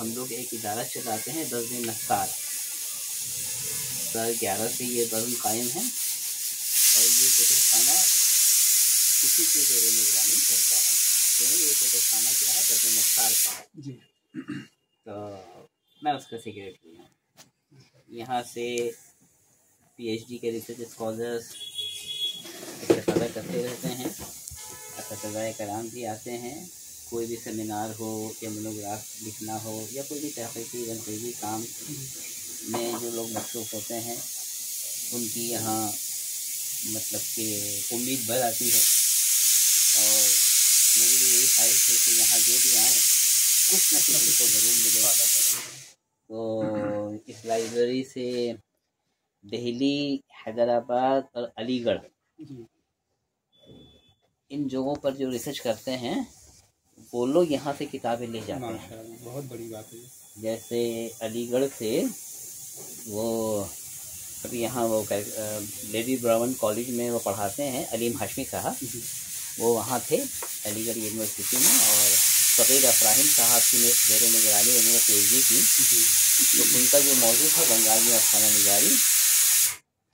हम लोग एक इदारा चलाते हैं बज़्म नस्सार। 2011 से ये बज़्म कायम है और ये कुतुबखाना इसी के ज़ेर निगरानी चलता है। तो ये कुतुबखाना क्या है, बज़्म नस्सार का जी। तो मैं उसका सेक्रेटरी हूँ। यहाँ से PhD के रिसर्च स्कॉलर्स इस्तेफ़ादा करते रहते हैं, असतिज़ाए कराम भी आते हैं। कोई भी सेमिनार हो या मोनोग्राफ लिखना हो या कोई भी तहक़ीक़ी तनक़ीदी काम में जो लोग मसरूफ़ होते हैं, उनकी यहाँ मतलब कि उम्मीद बढ़ आती है। और मेरी भी यही ख्वाहिश है कि यहाँ जो भी आएँ कुछ न कुछ उनको ज़रूर मिले। तो इस लाइब्रेरी से दिल्ली, हैदराबाद और अलीगढ़ इन जगहों पर जो रिसर्च करते हैं वो लोग यहाँ से किताबें ले जाते हैं। बहुत बड़ी बात है। जैसे अलीगढ़ से वो अभी यहाँ वो लेडी ब्राउन कॉलेज में वो पढ़ाते हैं, अलीम हाशमी साहब, वो वहाँ थे अलीगढ़ यूनिवर्सिटी में। और फ़कीर अफराहिम साहब की ज़ेर निगरानी उन्होंने PhD की। तो उनका जो मौजू था बंगाल में अफसाना निगारी,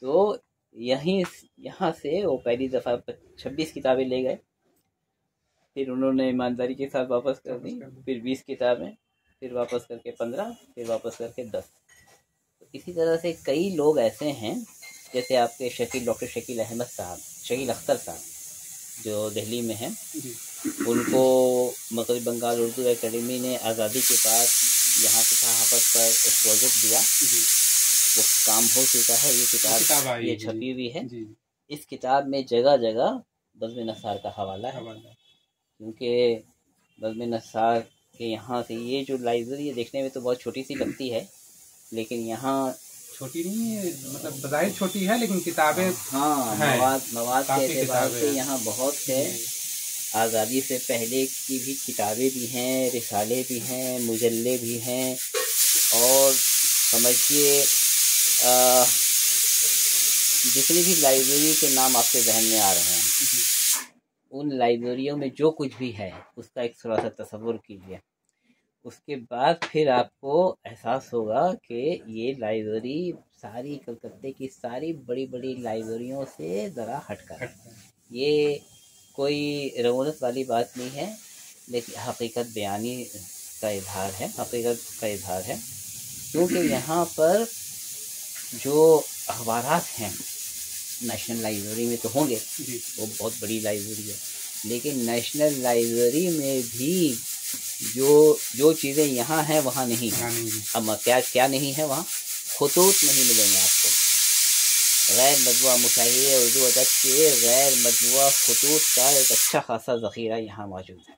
तो यहाँ से वो पहली दफ़ा 26 किताबें ले गए। फिर उन्होंने ईमानदारी के साथ वापस कर दी। फिर 20 किताबें, फिर वापस करके 15, फिर वापस करके 10। तो इसी तरह से कई लोग ऐसे हैं, जैसे आपके डॉक्टर शकील अहमद साहब, शकील अख्तर साहब जो दिल्ली में हैं, उनको मग़रिबी बंगाल उर्दू एकेडमी ने आज़ादी के बाद यहाँ की सहाफ़त पर एक प्रोजेक्ट दिया। वो काम हो चुका है। ये किताब ये छपी हुई है। इस किताब में जगह जगह बज़्म नस्सार का हवाला है, क्योंकि बज़्म नस्सार के यहाँ से ये जो लाइब्रेरी है देखने में तो बहुत छोटी सी लगती है, लेकिन यहाँ छोटी नहीं है, मतलब बज़ाहिर छोटी है, लेकिन किताबें मवाद के एतबार से यहाँ बहुत है। आज़ादी से पहले की भी किताबें भी हैं, रिसाले भी हैं, मुजल्ले भी हैं। और समझिए जितनी भी लाइब्रेरी के नाम आपके जहन में आ रहे हैं, उन लाइब्रेरियों में जो कुछ भी है उसका एक थोड़ा सा तसव्वुर कीजिए। उसके बाद फिर आपको एहसास होगा कि ये लाइब्रेरी सारी कलकत्ते की सारी बड़ी बड़ी लाइब्रेरियों से ज़रा हटकर है। ये कोई रौनक वाली बात नहीं है, लेकिन हकीकत बयानी का इजहार है, हकीकत का इजहार है। क्योंकि यहाँ पर जो अखबारात हैं नेशनल लाइब्रेरी में तो होंगे, वो बहुत बड़ी लाइब्रेरी है, लेकिन नेशनल लाइब्रेरी में भी जो चीज़ें यहाँ हैं वहाँ नहीं हैं। अब क्या नहीं है वहाँ? खुतूत नहीं मिलेंगे आपको। गैर मतबूआ मुशाहिरे उर्दू अदब के गैर मतबूआ खुतूत का एक अच्छा खासा ज़ख़ीरा यहाँ मौजूद है।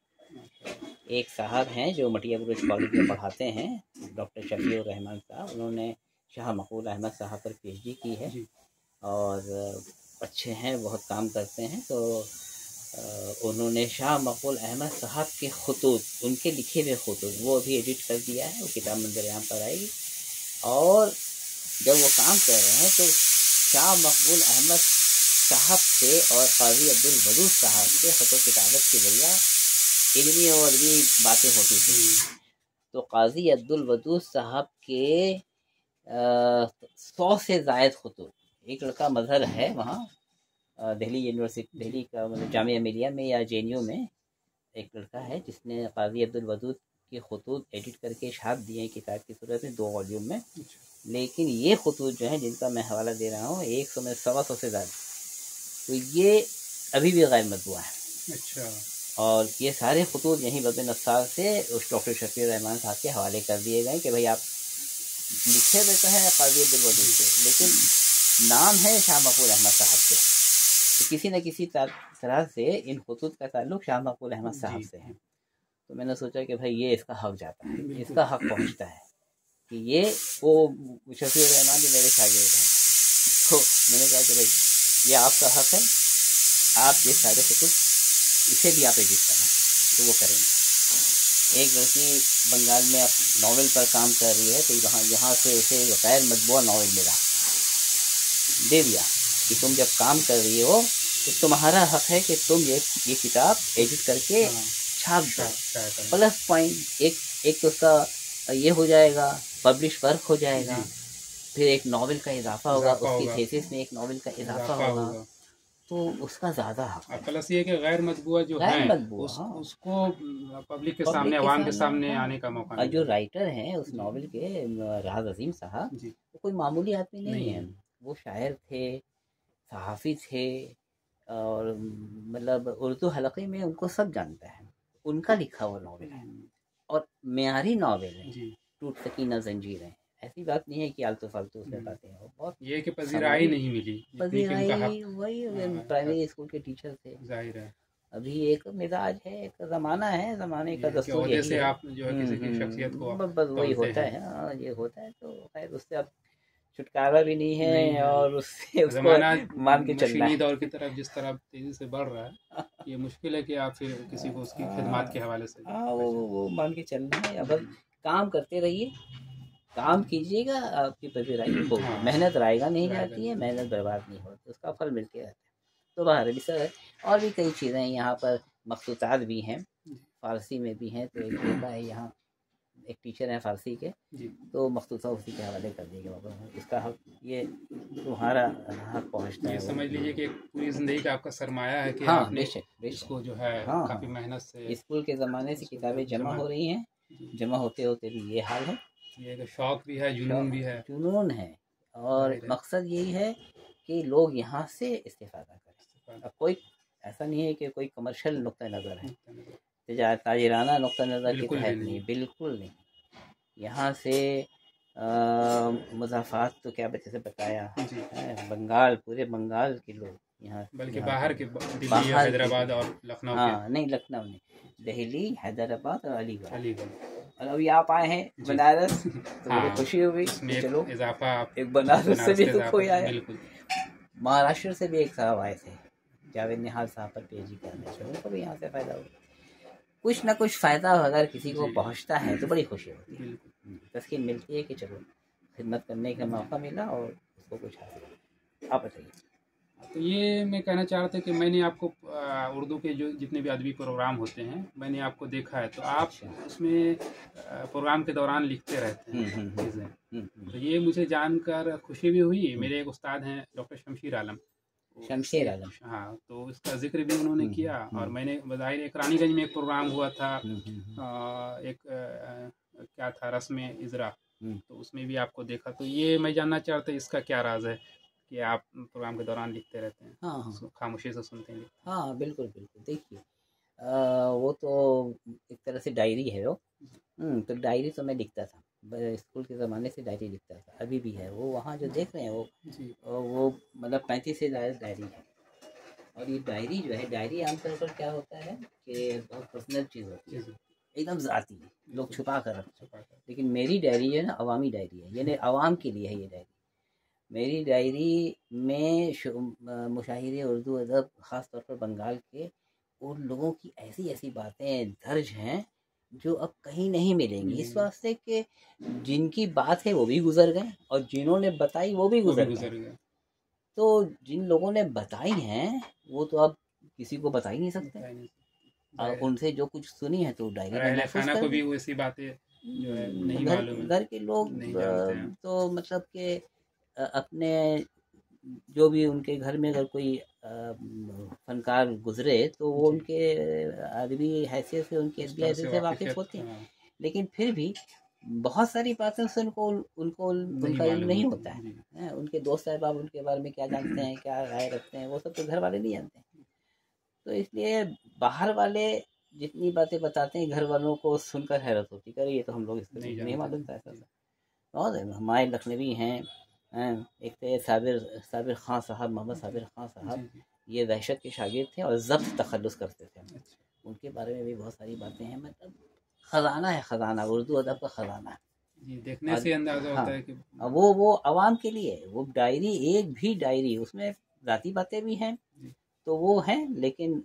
एक साहब हैं जो मटिया बुरुज कॉलेज में पढ़ाते हैं, डॉक्टर शफीउर रहमान साहब। उन्होंने शाह मक़बूल अहमद साहब पर PhD की है और अच्छे हैं, बहुत काम करते हैं। तो उन्होंने शाह मक़बूल अहमद साहब के खुतूत, उनके लिखे हुए खुतूत, वो अभी एडिट कर दिया है। वो किताब मंज़र-ए-आम पर आएगी। और जब वो काम कर रहे हैं तो शाह मक़बूल अहमद साहब से और क़ाज़ी अब्दुल वदूद साहब से ख़त किताबत के ज़रिए इल्मी और अदबी बातें होती थी। तो क़ाज़ी अब्दुल वदूद साहब के 100 से ज़ायद खुतूत, एक लड़का मज़हर है वहाँ दिल्ली यूनिवर्सिटी, दिल्ली का मतलब जामिया मिलिया में या JNU में एक लड़का है जिसने क़ाज़ी अब्दुल वदूद के खुतूत एडिट करके छाप दिए हैं किताब की सूरत में 2 वॉल्यूम में। लेकिन ये खुतूत जो हैं जिनका मैं हवाला दे रहा हूँ 100 में 100 से ज़्यादा, तो ये अभी भी गैर मतबूआ है। अच्छा। और ये सारे खुतूत यहीं बज़्म नस्सार से उस डॉक्टर शफीउर रहमान साहब के हवाले कर दिए गए कि भाई आप लिखे हुए तो है क़ाज़ी अब्दुल वदूद से, लेकिन नाम है शाह मक़बूल अहमद साहब से। तो किसी न किसी तरह से इन खुतूत का ताल्लुक़ शाह मक़बूल अहमद साहब से है। तो मैंने सोचा कि भाई ये इसका हक़ जाता है, इसका हक़ पहुँचता है कि ये वो शफीउर रहमान जो मेरे शागिर्द हैं। तो मैंने कहा कि भाई ये आपका हक़ है, आप ये सारे खुतूत इसे भी आप एडिट करें। तो वो करेंगे। एक लड़की बंगाल में नावल पर काम कर रही है, तो यहाँ से उसे गैर मतबूआ नावल मिला, दे दिया कि तुम जब काम कर रही हो तो तुम्हारा हक़ है कि तुम ये किताब एडिट करके छाप दो। प्लस पॉइंट एक तो उसका ये हो जाएगा, पब्लिश वर्क हो जाएगा, जी। फिर एक नॉवेल का इजाफा होगा, इजाफा उसकी होगा। थीसिस में एक नॉवेल का इजाफा इजाफा होगा, होगा। तो उसका ज़्यादा हक और है। प्लस ये कि गैर मतबूआ जो गैर हैं मतबूआ, हाँ, उसको पब्लिक के सामने, पब्लिक के आवाम के सामने, सामने हाँ। आने का मौका और जो मिलेगा। राइटर हैं उस जी। नॉवेल के, राहत अजीम साहब, जी। वो कोई मामूली आदमी नहीं नहीं है। है। वो शायर थे, सहाफ़ी थे, और मतलब उर्दू हलक़े में उनको सब जानता है। उनका लिखा हुआ नॉवेल है, और मेयारी नॉवेल है, जी। टूट सकी न ज़ंजीरें। ऐसी बात नहीं है कि आलतू फालतू उसमें बातें हैं, वो बहुत ये कि पजीराई सवालिक नहीं मिली जितनी कि उनका हक। पजीराई, वही प्राइमरी स्कूल के टीचर थे। जाहिर है अभी एक मिजाज है, एक ज़माना है, ज़माने का ये कि दस्तूर ओहदे यही से है। आप जो है किसी की शख्सियत को आप बस वही तौलते होता हैं। है, हाँ, ये होता है, तो खैर उससे अब छुटकारा भी नहीं नहीं है, है। और उससे उसको ज़माना मान के चलना मशीनी है। दौर की तरफ जिस तरह तेज़ी से बढ़ रहा है, ये मुश्किल है कि आप फिर किसी को उसकी खिदमत के हवाले से हाँ, पहचानें। वो मान के चलना है। अब काम करते रहिए, काम कीजिएगा, आपकी पजीराई होगी। हाँ, मेहनत रायगा नहीं रायगा जाती है, नहीं। मेहनत बर्बाद नहीं होती, उसका फल मिलके रहता है। तो बाहर भी सर, और भी कई चीज़ें हैं यहाँ पर, मखसूतात भी हैं, फ़ारसी में भी हैं। तो एक लड़का है यहाँ, एक टीचर है फ़ारसी के, जी। तो मखसूसा उसी के हवाले कर दिएगा बाबा, इसका हक, ये तुम्हारा हक पहुँचता ये है वो। समझ लीजिए कि एक पूरी ज़िंदगी का आपका सरमाया है कि हाँ, आपने बेशक बेशक, इसको जो है हाँ काफ़ी हाँ, मेहनत से स्कूल के ज़माने से इसको किताबें जमा हो रही हैं, जी। जमा होते होते भी ये हाल है। ये एक शौक भी है, जुनून भी है। जुनून है, और जाहिर है। मकसद यही है कि लोग यहाँ से इस्तेफादा करें। अब कोई ऐसा नहीं है कि कोई कमर्शियल नुक्ता नज़र है, ताजिराना नुक्ता नज़र के बिल्कुल भी तहत नहीं। नहीं, बिल्कुल नहीं। यहाँ से मुज़ाफ़ात तो क्या जैसे बताया जी। है, बंगाल, पूरे बंगाल के लोग यहाँ, बल्कि यहाँ बाहर के, के दिल्ली और बाहर के, हैदराबाद और लखनऊ के। हाँ नहीं, लखनऊ नहीं, दिल्ली, हैदराबाद और अलीगढ़। अलीगढ़। और अभी आप आए हैं जी। बनारस, तो मुझे हाँ, खुशी हुई इसमें कि एक चलो इजाफा आप एक बनारस से बनारस भी के तो इजाफा कोई आया। बिल्कुल। महाराष्ट्र से भी एक साहब आए थे, जावेद निहाल साहब पर पीएचडी करने से, उनको भी यहाँ से फ़ायदा हुआ। कुछ ना कुछ फ़ायदा अगर किसी को जी। पहुँचता है तो बड़ी खुशी होती है, बिल्कुल। तस्कीन मिलती है कि चलो खिदमत करने का मौका मिला और उसको कुछ हासिल हुआ। आप बताइए। तो ये मैं कहना चाह रहा था कि मैंने आपको उर्दू के जो जितने भी अदबी प्रोग्राम होते हैं मैंने आपको देखा है, तो आप अच्छा। उसमें प्रोग्राम के दौरान लिखते रहते हैं चीज़ें। तो ये मुझे जानकर खुशी भी हुई। मेरे एक उस्ताद हैं डॉक्टर शमशीर आलम, वो शमशेर आलम। हाँ, तो इसका जिक्र भी उन्होंने किया। और मैंने बज़ाहिर एक रानीगंज में एक प्रोग्राम हुआ था, एक क्या था, रस्म इजरा, तो उसमें भी आपको देखा। तो ये मैं जानना चाहता इसका क्या राज है कि आप प्रोग्राम के दौरान लिखते रहते हैं? हाँ हाँ खामोशी से सुनते हैं, लिखते हाँ, बिल्कुल बिल्कुल। देखिए, वो तो एक तरह से डायरी है वो। तो डायरी तो मैं लिखता था, स्कूल के ज़माने से डायरी लिखता था, अभी भी है वो। वहाँ जो देख रहे हैं हैं। जी। वो मतलब 35 से ज़्यादा डायरी है। और ये डायरी जो है, डायरी आमतौर पर क्या होता है कि बहुत पर्सनल चीज़ होती है, जी। एकदम ज़ाती, लोग छुपा कर रखते हैं। छुपा कर। लेकिन मेरी डायरी है ना, अवामी डायरी है, यानी अवाम के लिए है ये डायरी। मेरी डायरी में मुशाहिरे उर्दू अदब, ख़ास तौर पर बंगाल के उन लोगों की ऐसी ऐसी बातें दर्ज हैं जो अब कहीं नहीं मिलेंगी। इस वास्ते कि जिनकी बात है वो भी गुजर गए, और जिन्होंने बताई वो भी वो भी गुजर गुजर गए। गए। तो जिन लोगों ने बताई हैं वो तो अब किसी को बता ही नहीं सकते। बता ही नहीं सकते। और जाहिर है। उनसे जो कुछ सुनी है तो डायरी और में अहले महफूज खाना कर को दी। भी वैसी बातें जो है नहीं घर मालूम है, घर के लोग नहीं जानते हैं। तो मतलब कि अपने जो भी उनके घर में अगर कोई फनकार गुजरे तो वो जी। उनके अदबी हैसियत से, उनकी उस अदबी तरह हैसियत से से वाकिफ़ वाकिफियत होते हैं। लेकिन फिर भी बहुत सारी बातें से उनको उनको नहीं उनका इल्म मालूम नहीं होती होता है। जी। उनके दोस्त अहबाब उनके बारे में क्या जानते हैं, क्या राय रखते हैं, वो सब तो घर वाले नहीं जानते हैं। तो इसलिए बाहर वाले जितनी बातें बताते हैं, घर वालों को सुनकर हैरत होती है, अरे ये तो हम लोग इसको नहीं नहीं जानते मालूम था ऐसा जी। था। और हमारे लखनवी हैं, एक थे साबिर साबिर खां साहब, मोहम्मद साबिर खां जी। साहब, जी। ये वहशत के शागिर्द थे और ज़ब्त तखल्लुस करते थे। अच्छा। उनके बारे में भी बहुत सारी बातें हैं, मतलब ख़जाना है, ख़जाना, उर्दू अदब का ख़जाना है। जी, देखने और से अंदाजा हाँ, होता है कि वो आवाम के लिए है। वो डायरी, एक भी डायरी उसमें ज़ाती बातें भी हैं जी, तो वो हैं, लेकिन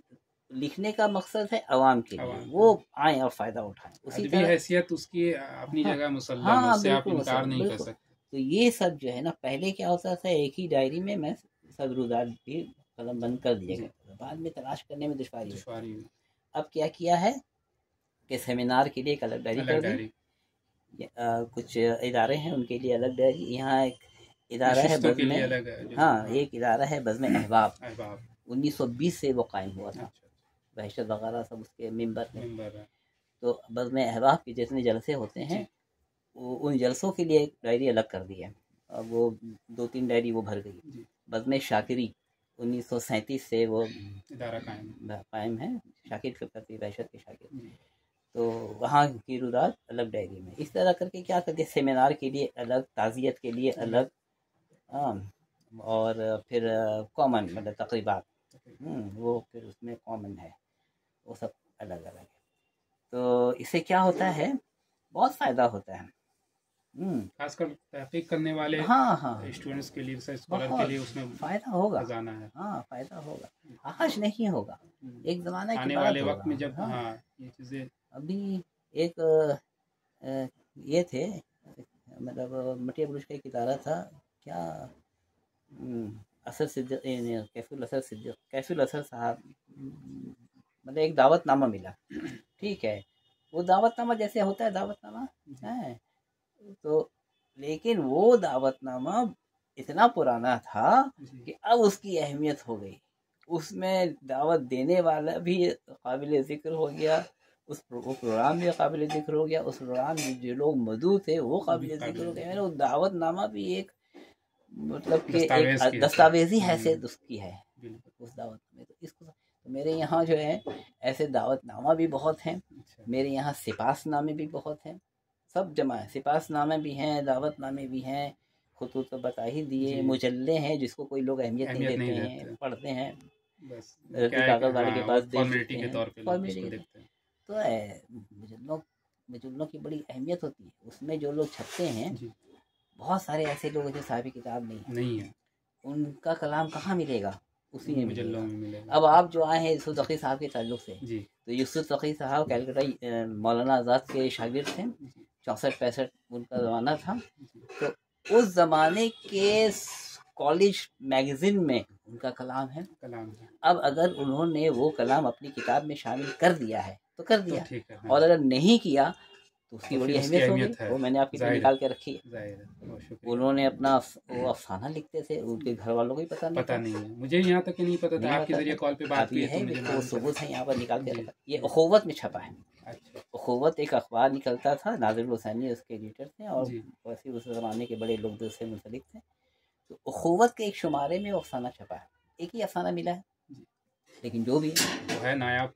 लिखने का मकसद है आवाम के लिए, आवाम वो आएँ और फ़ायदा उठाएँ। उसी अदबी तरह हैसियत उसकी अपनी हाँ, जगह मुसल्लम है, हाँ, उससे आप बिल्कुल इनकार मुसलमान, नहीं कर बिल्कुल। सकते। तो ये सब जो है ना, पहले क्या होता था, एक ही डायरी में मैं सदरुदार भी कलम बंद कर दिया जी। करता था, बाद में तलाश करने में दुश्वारी होती थी। दुश्वारी हुई। अब क्या किया है कि सेमिनार के लिए एक अलग डायरी कर अलग दी, डायरी। कुछ इदारे हैं उनके लिए अलग डायरी। यहाँ एक इदारा है शिष्टों के बज़्म लिए अलग है हाँ, एक इदारा है बज़्म अहबाब। अहबाब 1920 से वो कायम हुआ था। अच्छा वहशत वगैरह सब उसके मेंबर थे। मेंबर है तो बज़्म अहबाब के जितने जलसे होते हैं जी वो उन जलसों के लिए एक डायरी अलग कर दी है। अब वो 2-3 डायरी वो भर गई। जी बज़्म शाकिरी 1937 से वो इदारा कायम है। शाकिर फिरकती वहशत के शाकिर। जी तो वहाँ की रुदात अलग डायरी में। इस तरह करके क्या करते हैं, सेमिनार के लिए अलग, ताज़ियत के लिए अलग, और फिर कॉमन मतलब तकरीबात वो फिर उसमें कॉमन है, वो सब अलग अलग है। तो इससे क्या होता है, बहुत फ़ायदा होता है। खासकर तहकीक करने वाले हाँ हाँ, स्टूडेंट्स के लिए, रिसर्च स्कॉलर के बहुत लिए उसमें फ़ायदा होगा। खजाना है। हाँ, फ़ायदा होगा। आज नहीं होगा, एक ज़माना के आने बाद वाले होगा। वक्त में जब हाँ, हाँ ये चीज़ें अभी एक ये थे, मतलब मटिया बुरुज का एक इदारा था, क्या असर सिद्दीक, कैफुल असर साहब, मतलब एक दावतनामा मिला। ठीक है, वो दावतनामा जैसे होता है दावतनामा है, तो लेकिन वो दावतनामा इतना पुराना था कि अब उसकी अहमियत हो गई। उसमें दावत देने वाला भी काबिल ज़िक्र हो गया, वो प्रोग्राम भी काबिल ज़िक्र हो गया, उस प्रोग्राम में जो लोग मौजूद थे वो काबिल ज़िक्र हो गए। मैंने वो दावतनामा भी एक मतलब कि एक दस्तावेजी हैसियत उसकी है उस दावत में। तो इसको तो मेरे यहाँ जो है ऐसे दावतनामा भी बहुत हैं। मेरे यहाँ सिपासनामे भी बहुत हैं, सब जमा है। सिपासनामे भी हैं, दावतनामे भी हैं, खुतूत तो बता ही दिए, मुजल्ले हैं जिसको कोई लोग अहमियत नहीं देते हैं, पढ़ते हैं, बस कागज वाले के पास दे फॉर्मेलिटी के तौर पे लोग उसको देखते हैं। तो मुजल्लों की बड़ी अहमियत होती है। उसमें जो लोग छपते हैं, बहुत सारे ऐसे लोग जो साहिब किताब नहीं है, उनका कलाम कहाँ मिलेगा, उसी में मिलेगा। अब आप जो आए हैं यूसुफ तकी साहब के ताल्लुक से, तो यूसुफ तकी साहब कैलकाटा मौलाना आज़ाद के शागिर्द थे। 64-65 उनका ज़माना था। तो उस ज़माने के कॉलेज मैगज़ीन में उनका कलाम है। अब अगर उन्होंने वो कलाम अपनी किताब में शामिल कर दिया है तो कर दिया, और अगर नहीं किया तो उसकी बड़ी अहमियत होगी। वो मैंने आपके लिए निकाल के रखी है। उन्होंने अपना वो अफसाना लिखते थे, उनके घर वालों को ही पता नहीं है। मुझे यहाँ तक नहीं पता था, आपके जरिए कॉल पे बात है, वो सबूत है यहाँ पर निकाल के रखा। ये अखुवत में छपा है। अखुवत एक अखबार निकलता था, नाज़िर हुसैनी उसके एडिटर थे, और वैसे उस ज़माने के बड़े लोग उससे मुंसलिक थे। तो अखुवत के एक शुमारे में अफसाना छपा है। एक ही अफसाना मिला है, लेकिन जो भी है नायाब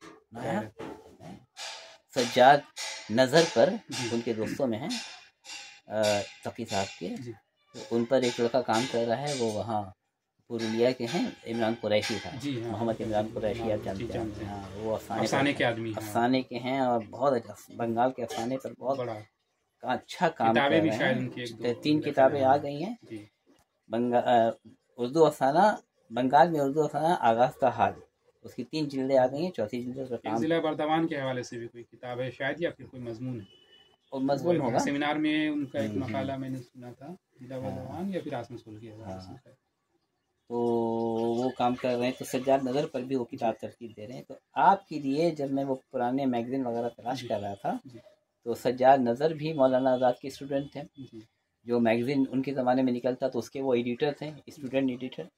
सज्जाद नज़र पर उनके दोस्तों में हैं तकी साहब के। तो उन पर एक लड़का काम कर रहा है, वो वहाँ पुरुलिया के हैं, इमरान कुरैशी था, मोहम्मद इमरान कुरैशी, आप जानते हैं। हाँ, वो अफसाने के आदमी, अफसाने के हैं, और बहुत बंगाल के अफसाने पर बहुत अच्छा काम कर रहे हैं। 3 किताबें आ गई हैं। उर्दू अफसाना, बंगाल में उर्दू अफसाना आगाज़ का हाल, उसकी 3 जिल्दें आ गई हैं। 4थी जिल्द पर काम। जिला बर्दवान के हवाले से भी कोई किताब है शायद, या फिर कोई मजमून है, और मजमून होगा। सेमिनार में उनका एक मकाला मैंने सुना था, जिला बर्दवान या फिर आसनसोल के हवाले से। तो वो काम कर रहे हैं, तो सज्जाद नज़र पर भी वो किताब तरतीब दे रहे हैं। तो आपके लिए जब मैं वो पुराने मैगज़ीन वगैरह तलाश कर रहा था, तो सज्जाद नज़र भी मौलाना आज़ाद के स्टूडेंट थे। जो मैगज़ीन उनके ज़माने में निकलता तो उसके वो एडिटर थे, स्टूडेंट एडिटर।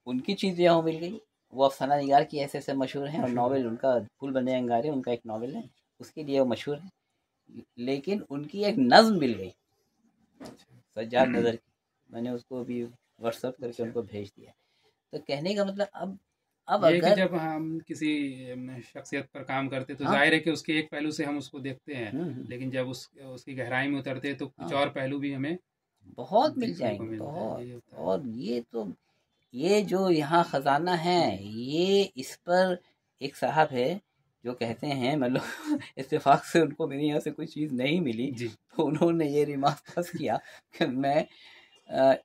उनकी चीज़ें यहाँ मिल गई। वो अफसाना निगार की ऐसे मशहूर हैं, और नावल उनका फूल बंदे अंगारे उनका एक नावल है, उसके लिए वो मशहूर है। लेकिन उनकी एक नज़्म मिल गई सज्जाद नज़र की, मैंने उसको भी व्हाट्सएप करके उनको भेज दिया। तो कहने का मतलब अब ये कि जब हम किसी शख्सियत पर काम करते तो जाहिर है कि उसके एक पहलू से हम उसको देखते हैं, लेकिन जब उसकी गहराई में उतरते तो कुछ और पहलू भी हमें बहुत मिल जाएंगे, बहुत। और ये जो यहाँ खजाना है, ये इस पर एक साहब है जो कहते हैं, मतलब इत्तेफाक से उनको मेरे यहाँ से कोई चीज़ नहीं मिली, तो उन्होंने ये रिमार्क पास किया कि मैं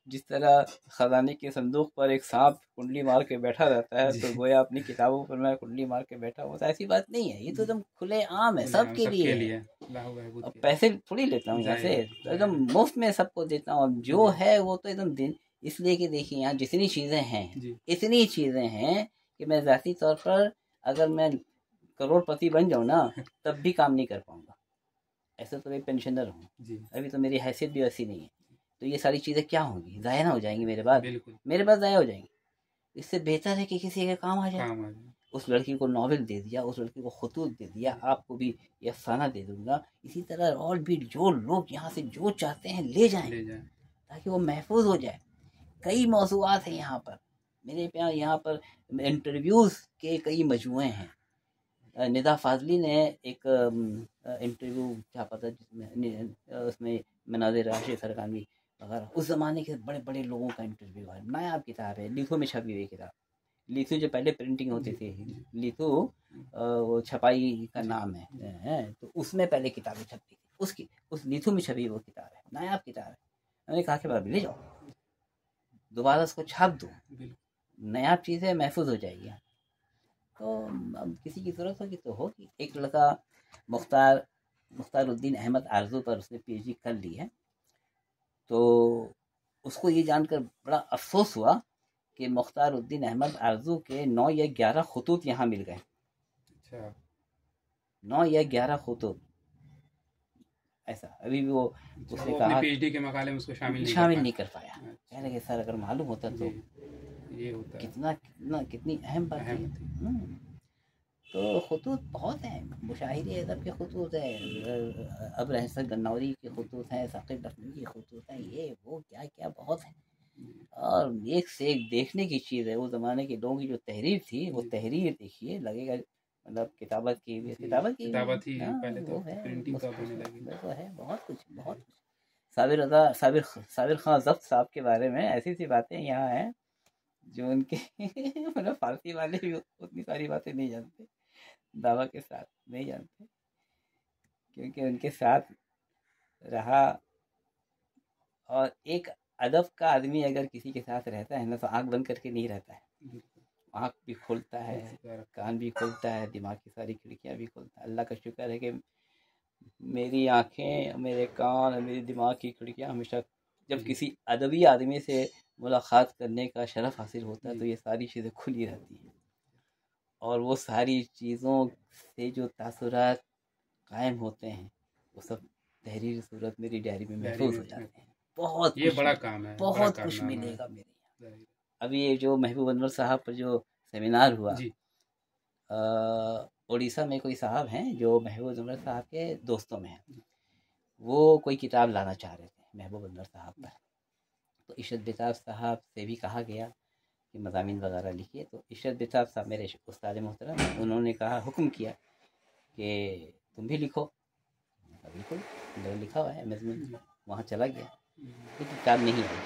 जिस तरह खजाने के संदूक पर एक सांप कुंडली मार के बैठा रहता है, तो गोया अपनी किताबों पर मैं कुंडली मार के बैठा हूँ। तो ऐसी बात नहीं है, ये तो एकदम खुले आम है, सबके लिए। अब पैसे थोड़ी लेता हूँ यहाँ से, तो एकदम मुफ्त में सबको देता हूँ। जो है वो तो एकदम दिन, इसलिए कि देखिए यहाँ जितनी चीज़ें हैं, इतनी चीज़ें हैं कि मैं ज़ाती तौर पर अगर मैं करोड़पति बन जाऊँ ना, तब भी काम नहीं कर पाऊँगा। ऐसा तो मैं पेंशनर हूँ जी, अभी, तो मेरी हैसियत भी वैसी नहीं है, तो ये सारी चीज़ें क्या होंगी, ज़ाया ना हो जाएंगी मेरे बाद, बिल्कुल मेरे बाद ज़ाया हो जाएंगी। इससे बेहतर है कि किसी के काम आ जाए। काम आ जाए। उस लड़की को नॉवेल दे दिया, उस लड़की को खतूत दे दिया, आपको भी ये अफसाना दे दूंगा। इसी तरह और भी जो लोग यहाँ से जो चाहते हैं ले जाएं, ले जाए। ताकि वो महफूज हो जाए। कई मौज़ूआत हैं यहाँ पर, मेरे यहाँ पर इंटरव्यूज़ के कई मजमुए हैं। निदा फाजली ने एक इंटरव्यू क्या पता जिसमें उसमें मनाजिर राशिद सरकानी वगैरह उस ज़माने के बड़े बड़े लोगों का इंटरव्यू है। नायाब किताब है, लिथो में छपी हुई किताब। लिथो जो पहले प्रिंटिंग होती थी, लिथो वो छपाई का नाम है, तो उसमें पहले किताबें छपती थी, उसकी उस लिथो में छपी वो किताब है, नायाब किताब है। मैंने कहा कि भाभी ले जाओ, दोबारा उसको छाप दो, नायाब चीज़ है, महफूज हो जाएगी। तो अब किसी की ज़रूरत होगी तो होगी। एक लड़का मुख्तारुद्दीन अहमद आरजू पर उसने पीएचडी कर ली है, तो उसको ये जानकर बड़ा अफसोस हुआ कि मुख्तारुद्दीन अहमद आरजू के 9 या 11 खतूत यहाँ मिल गए। अच्छा, 9 या 11 खतूत ऐसा अभी भी वो उसने वो कहा अपने पीएचडी के मकाले में उसको शामिल नहीं कर पाया। अच्छा, कह रहे सर अगर मालूम होता तो ये होता कितनी अहम बात है। तो खतूत बहुत हैं, मुशाहिरे अदब के खतूत हैं, अब रहसन गन्नौरी के खतूत हैं, साकिब लखनवी के खतूत हैं, ये वो क्या क्या बहुत है। और एक से एक देखने की चीज़ है। वो ज़माने के लोगों की जो तहरीर थी, वो तहरीर देखिए, लगेगा मतलब किताबत की किताबत ही हाँ, पहले तो वो है, प्रिंटिंग तो होने लगी। वो है, बहुत कुछ बहुत कुछ। साबिर खान जब्त साहब के बारे में ऐसी सी बातें यहाँ हैं जो उनके मतलब फारसी वाले भी उतनी सारी बातें नहीं जानते, दावा के साथ नहीं जानते, क्योंकि उनके साथ रहा। और एक अदब का आदमी अगर किसी के साथ रहता है ना, तो आंख बंद करके नहीं रहता है, आंख भी खोलता है, कान भी खोलता है, दिमाग की सारी खिड़कियां भी खोलता है। अल्लाह का शुक्र है कि मेरी आंखें, मेरे कान, मेरे दिमाग की खिड़कियां हमेशा, जब किसी अदबी आदमी से मुलाकात करने का शरफ हासिल होता है तो ये सारी चीज़ें खुली रहती हैं, और वो सारी चीज़ों से जो तासुरात कायम होते हैं वो सब तहरीर सूरत मेरी डायरी में महफूज हो जाते हैं। बहुत ये कुछ, बड़ा काम है, बहुत कुछ मिलेगा मेरे यहाँ। अभी ये जो महबूब अनवर साहब पर जो सेमिनार हुआ, उड़ीसा में कोई साहब हैं जो महबूब अनवर साहब के दोस्तों में हैं, वो कोई किताब लाना चाह रहे थे महबूब अनवर साहब पर। तो इशरत बेताब साहब से भी कहा गया कि मज़ामीन वगैरह लिखिए। तो इशरत बेताब साहब मेरे उस्ताद मोहतरम, उन्होंने कहा, हुक्म किया कि तुम भी लिखो। बिल्कुल, मैंने लिखा हुआ है मजमून। वहाँ चला गया, कोई किताब नहीं आई।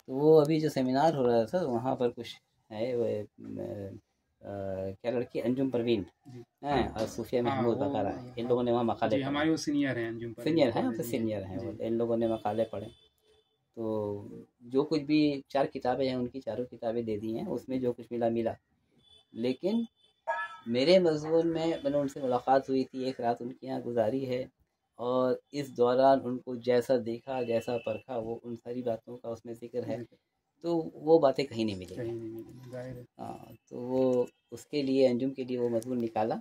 तो वो अभी जो सेमिनार हो रहा था वहाँ पर कुछ है, वो क्या लड़की अंजुम परवीन हैं और सूफिया महमूद वगैरह, इन लोगों ने वहाँ मकाले पढ़े। हमारे वो सीनियर हैं, अंजुम परवीन सीनियर हैं, तो सीनियर हैं वो, इन लोगों ने मकाले पढ़े। तो जो कुछ भी 4 किताबें हैं उनकी, चारों किताबें दे दी हैं, उसमें जो कुछ मिला मिला। लेकिन मेरे मज़मून में मैंने उनसे मुलाकात हुई थी, एक रात उनके यहाँ गुजारी है, और इस दौरान उनको जैसा देखा, जैसा परखा, वो उन सारी बातों का उसमें ज़िक्र है। तो वो बातें कहीं नहीं मिलेंगी। हाँ, तो वो उसके लिए, अंजुम के लिए वो मज़मून निकाला,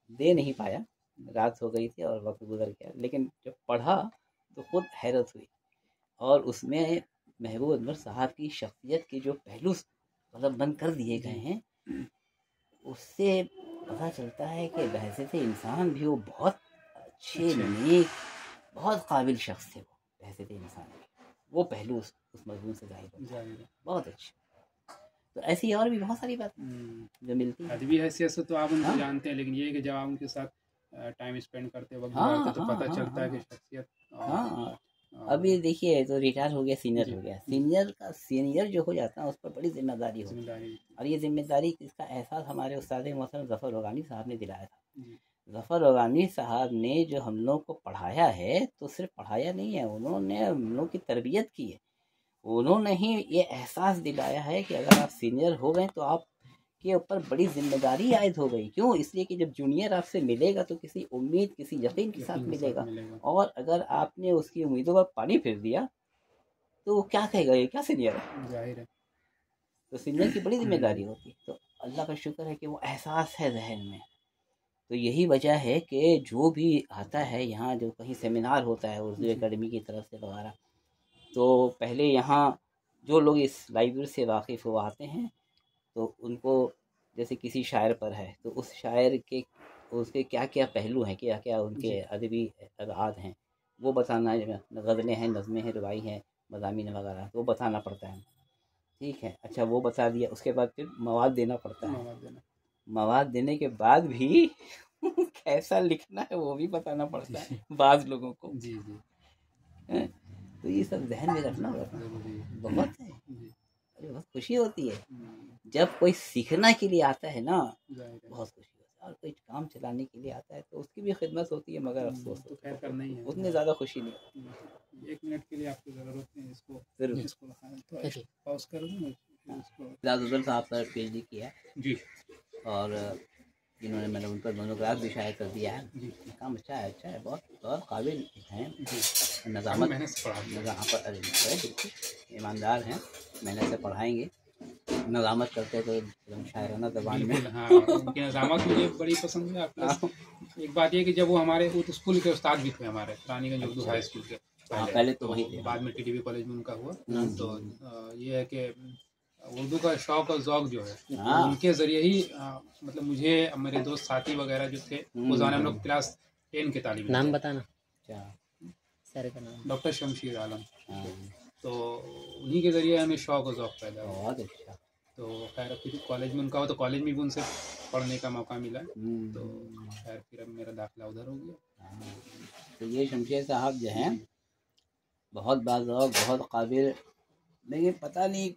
दे नहीं पाया, रात हो गई थी और वक्त गुजर गया। लेकिन जब पढ़ा तो खुद हैरत हुई, और उसमें महबूब अनवर साहब की शख्सियत के जो पहलू मतलब बंद कर दिए गए हैं, उससे पता चलता है कि बहैसियत इंसान भी वो बहुत अच्छे, नेक, बहुत काबिल शख्स थे। वो बहैसियत इंसान वो पहलू उस मजमून से जाहिर होता है, बहुत अच्छे। तो ऐसी और भी बहुत सारी बातें जो मिलती है। अदबी हैसियत से तो आप उनको जानते हैं, लेकिन ये कि जब आप उनके साथ टाइम स्पेंड करते वक्त गुजारते तो पता चलता है कि शख्सियत। हाँ, अभी देखिए, तो रिटायर हो गया, सीनियर हो गया, सीनियर जो हो जाता है उस पर बड़ी जिम्मेदारी होती है, और ये जिम्मेदारी इसका एहसास हमारे उस्ताद मोहतरम ज़फ़र रोगानी साहब ने दिलाया था। ज़फ़र रोगानी साहब ने जो हम लोग को पढ़ाया है, तो सिर्फ पढ़ाया नहीं है, उन्होंने हम लोग की तरबियत की है। उन्होंने ही ये एहसास दिलाया है कि अगर आप सीनियर हो गए तो आप के ऊपर बड़ी जिम्मेदारी आयद हो गई। क्यों? इसलिए कि जब जूनियर आपसे मिलेगा तो किसी उम्मीद, किसी यकीन के साथ मिलेगा, और अगर आपने उसकी उम्मीदों पर पानी फेर दिया तो वो क्या कहेगा, ये क्या सीनियर है, जाहिर है। तो सीनियर की बड़ी जिम्मेदारी होती है। तो अल्लाह का शुक्र है कि वो एहसास है जहन में, तो यही वजह है कि जो भी आता है यहाँ, जो कहीं सेमिनार होता है उर्दू एकेडमी की तरफ से वगैरह, तो पहले यहाँ जो लोग इस लाइब्रेरी से वाकिफ़ हो आते हैं तो उनको, जैसे किसी शायर पर है तो उस शायर के उसके क्या क्या पहलू हैं, क्या क्या उनके अदबी अबआद हैं, वो बताना, गज़लें हैं, नज़में हैं, रुबाई हैं, मज़ामीन वगैरह, तो वो बताना पड़ता है। ठीक है, अच्छा वो बता दिया, उसके बाद फिर मवाद देना पड़ता है। मवाद देने के बाद भी कैसा लिखना है वो भी बताना पड़ता है बाज़ लोगों को। जी जी। तो ये सब ज़हन में रखना बहुत है। अरे बहुत खुशी होती है जब कोई सीखने के लिए आता है ना, बहुत खुशी होती है। और कोई काम चलाने के लिए आता है तो उसकी भी खिदमत होती है, मगर अफसोस तो खैर करना ही है, उतनी ज़्यादा खुशी नहीं होती। 1 मिनट के लिए आपकी ज़रूरत नहीं, इसको तो पॉज कर दूँ इसको। ज़ादुद्दीन साहब पर PhD किया जी, और जिन्होंने मैंने उन पर मोनोग्राफ भी शायद कर दिया है। काम अच्छा है, बहुत बहुत काबिल हैं, नज़ामत बिल्कुल ईमानदार हैं, मेहनत से पढ़ाएंगे, नज़ामत करते तो एकदम शायराना ज़बान में। हाँ, उनकी नज़ामत मुझे बड़ी पसंद है। प्लस एक बात ये कि जब वो हमारे उस स्कूल के उस्ताद भी थे, हमारे रानीगंज उर्दू हाई स्कूल के पहले तो वही थे, बाद में TTB कॉलेज में उनका हुआ। तो ये है कि उर्दू का शौक और ज़ौक़ जो है उनके ज़रिए ही मतलब मुझे, मेरे दोस्त साथी वगैरह जो थे, उस ज़माने हम लोग क्लास 10 के तालिब। नाम बताना सर का नाम? डॉक्टर शमशीर आलम। तो उन्हीं के ज़रिए हमें शौक और ज़ौक़ पैदा हुआ। बहुत अच्छा। तो खैर फिर कॉलेज में उनका हुआ तो कॉलेज में भी उनसे पढ़ने का मौका मिला। तो खैर फिर अब मेरा दाखिला उधर हो गया। तो ये शमशेर साहब जो हैं बहुत बाज़ौक़, बहुत काबिल, लेकिन पता नहीं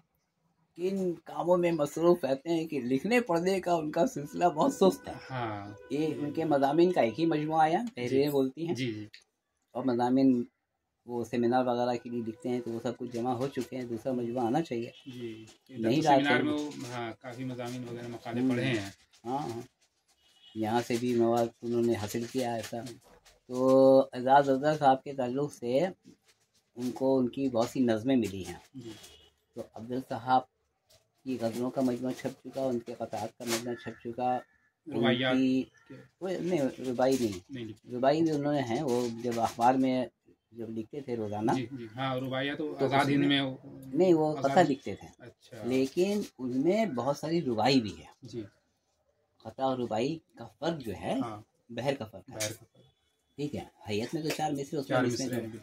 किन कामों में मसरूफ़ रहते हैं कि लिखने पढ़ने का उनका सिलसिला बहुत सुस्त है। हाँ, ये उनके मज़ामीन का एक ही मजमुआ आया, तहरीरें बोलती हैं। जी जी। और मज़ामीन वो सेमिनार वगैरह के लिए लिखते हैं तो वो सब कुछ जमा हो चुके हैं, दूसरा मजमुआ आना चाहिए। जी, नहीं तो सेमिनार में वो हाँ काफ़ी मज़ामीन वगैरह मकाले पढ़े हैं। हाँ, यहाँ से भी मवाद उन्होंने हासिल किया ऐसा। तो एजाज़ अज़हर साहब के ताल्लुक़ से उनको उनकी बहुत सी नज़में मिली हैं। तो अफजल साहब की गज़लों का मजमुआ छप चुका, उनके क़तात का मजमुआ छप चुका, उनकी नहीं रुबाई नहीं, रुबाई भी उन्होंने हैं, वो जब अखबार में जब लिखते थे रोज़ाना। हाँ, रुबाइया तो आज़ाद हिंद में नहीं, वो क़ता लिखते थे। अच्छा। लेकिन उनमें बहुत सारी रुबाई भी है। जी। क़ता और रुबाई का फ़र्क जो है, बहर का फ़र्क है। ठीक है, हैयत में तो 4 मिसरे, उसमें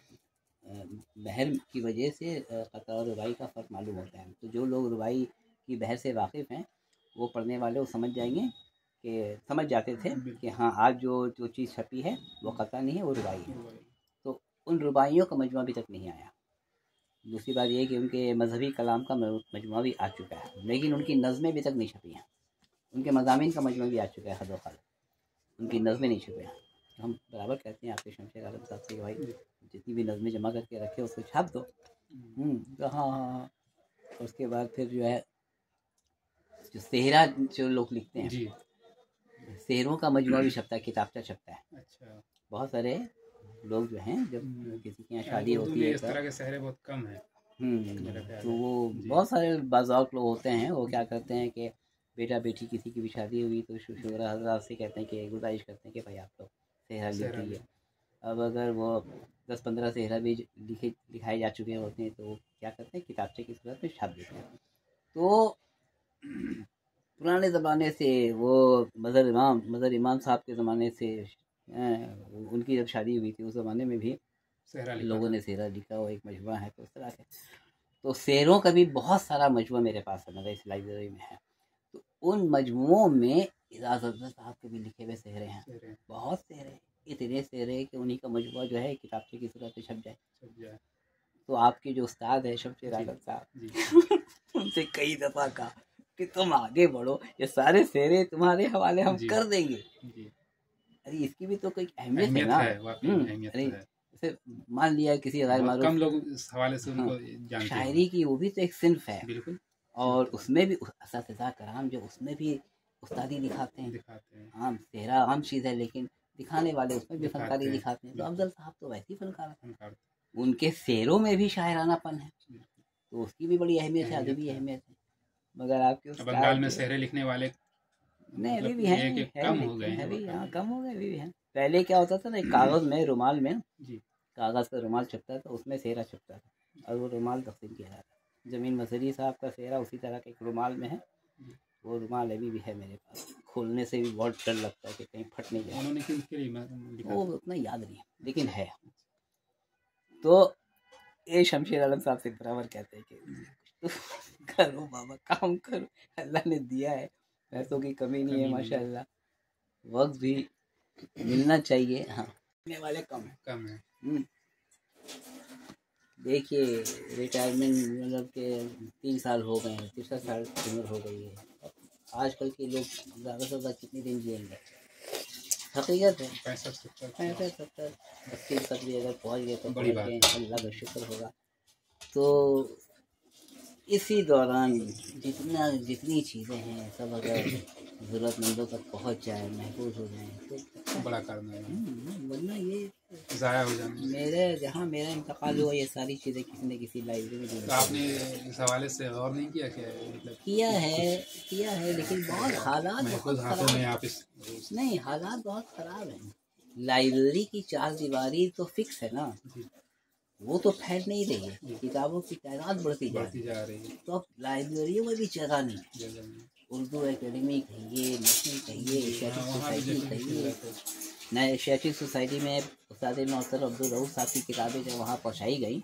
बहर की वजह से क़ता और रुबाई का फ़र्क मालूम होता है। तो जो लोग रुबाई की बहर से वाकिफ़ हैं वो पढ़ने वाले वो समझ जाएंगे कि समझ जाते थे कि हाँ आज जो चीज़ छपी है वो क़ता नहीं है, वो रुबाई है। तो उन रुबाइयों का मजमुआ अभी तक नहीं आया। दूसरी बात ये है कि उनके मजहबी कलाम का मजमुआ भी आ चुका है, लेकिन उनकी नज़में अभी तक नहीं छपी हैं। उनके मज़ामीन का मजमुआ भी आ चुका है, हद व ख़ल, उनकी नज़में नहीं छपी हैं। तो हम बराबर कहते हैं आपके शमशेर आलम साहब से, भाई जितनी भी नज़में जमा करके रखे उसको छाप दो। तो हाँ, उसके बाद फिर जो है जो सेहरा जो लोग लिखते हैं, शेरों का मजमुआ भी छपता है, किताबचा छपता है। अच्छा। बहुत सारे लोग जो हैं, जब किसी के यहाँ शादी होती है, इस तरह के शहरे बहुत कम है। तो वो बहुत सारे बाज़ौक़ लोग होते हैं, वो क्या करते हैं कि बेटा बेटी किसी की भी शादी हुई तो शुरा हज़रात से कहते हैं कि गुजारिश करते हैं कि भाई आप लोग सेहरा लिख दीजिए। अब अगर वो 10-15 सेहरा भी लिखाए जा चुके होते हैं तो वो क्या करते हैं, किताबचे की सूरत में छाप देते हैं। तो पुराने ज़माने से वो मज़हर इमाम साहब के ज़माने से उनकी जब शादी हुई थी उस ज़माने में भी लोगों ने सेहरा लिखा, वो एक मजमुआ है। तो उस तरह के तो शेरों का भी बहुत सारा मजमुआ मेरे पास है, मेरे इस लाइब्रेरी में है। तो उन मजमुओं में एजाज़ अज़हर साहब के भी लिखे हुए सेहरे हैं, बहुत सेहरे, इतने सेहरे कि उन्हीं का मजमुआ जो है किताबचे की सूरत में छप जाए। तो आपके जो उस्ताद है शमशेर आलम साहब, उनसे कई दफ़ा कहा कि तुम आगे बढ़ो, ये सारे सेहरे तुम्हारे हवाले हम कर देंगे। अरे इसकी भी तो कोई अहमियत है ना। अरे जैसे मान लिया किसी गैर मारूफ, कम लोग इस हवाले से उनको जानते हैं। शायरी की वो भी तो एक सिन्फ है, बिल्कुल। और उसमें भी असातिज़ा कराम जो उसमें भी उस्तादी दिखाते हैं। आम सेहरा आम चीज़ है, लेकिन दिखाने वाले उसमें भी फनकारी दिखाते हैं। तो अफजल साहब तो वैसे ही फनकार, उनके शेरों में भी शायरानापन है, तो उसकी भी बड़ी अहमियत है, अदबी अहमियत है। मगर आपके बंगाल में सेहरे लिखने वाले नहीं अभी भी है हैं, कि है कम भी, हो गए हैं अभी मतलब। हाँ कम हो गए, अभी भी हैं। पहले क्या होता था ना, एक कागज में रुमाल में जी कागज का रुमाल छपता था, उसमें सेहरा छपता था और वो रुमाल तकसीम किया जाता था। जमीन मसीरी साहब का सेहरा उसी तरह के एक रुमाल में है, जी। वो रुमाल अभी भी है मेरे पास। खोलने से भी बहुत डर लगता है कि कहीं फट नहीं जाए। उन्होंने किसके लिए लिखा वो था? उतना याद नहीं है लेकिन है। तो ये शमशेर आलम साहब से बराबर कहते हैं कि करो बाबा, काम करो, अल्लाह ने दिया है, पैसों की कमी नहीं है माशाल्लाह, वक्त भी मिलना चाहिए। हाँ मिलने वाले कम है। कम है। देखिए रिटायरमेंट मतलब के 3 साल हो गए हैं, 3 साल की उम्र हो गई है। आजकल के लोग ज़्यादा से ज़्यादा कितने दिन जिएंगे? हकीकत है 65 70 80 तक भी अगर पहुँच गए तो बड़ी बात है। अल्लाह का शुक्र होगा। तो इसी दौरान जितनी चीज़ें हैं सब अगर ज़रूरतमंदों तक पहुंच जाए, महफूज हो जाए तो बड़ा कारण है, वरना ये ज़ाया हो जाना। जहाँ मेरा इंतकाल हुआ ये सारी चीज़ें किसी न किसी लाइब्रेरी में तो आपने इस हवाले से और नहीं किया क्या? मतलब किया है लेकिन बहुत हालात बहुत हाथों में खराब आप इस नहीं, हालात बहुत खराब हैं। लाइब्रेरी की 4 दीवारी तो फिक्स है ना, वो तो फैल नहीं रही है, किताबों की तादाद बढ़ती जा रही है। तो अब लाइब्रेरियों में भी जगह नहीं है। उर्दू एकेडमी कहिए, नेशनल कहिए, एशियाटिक सोसाइटी कहिए, नए एशियाटिक सोसाइटी में उस्ताद नौसर अब्दुल रऊफ साहब की किताबें जब वहाँ पहुँचाई गई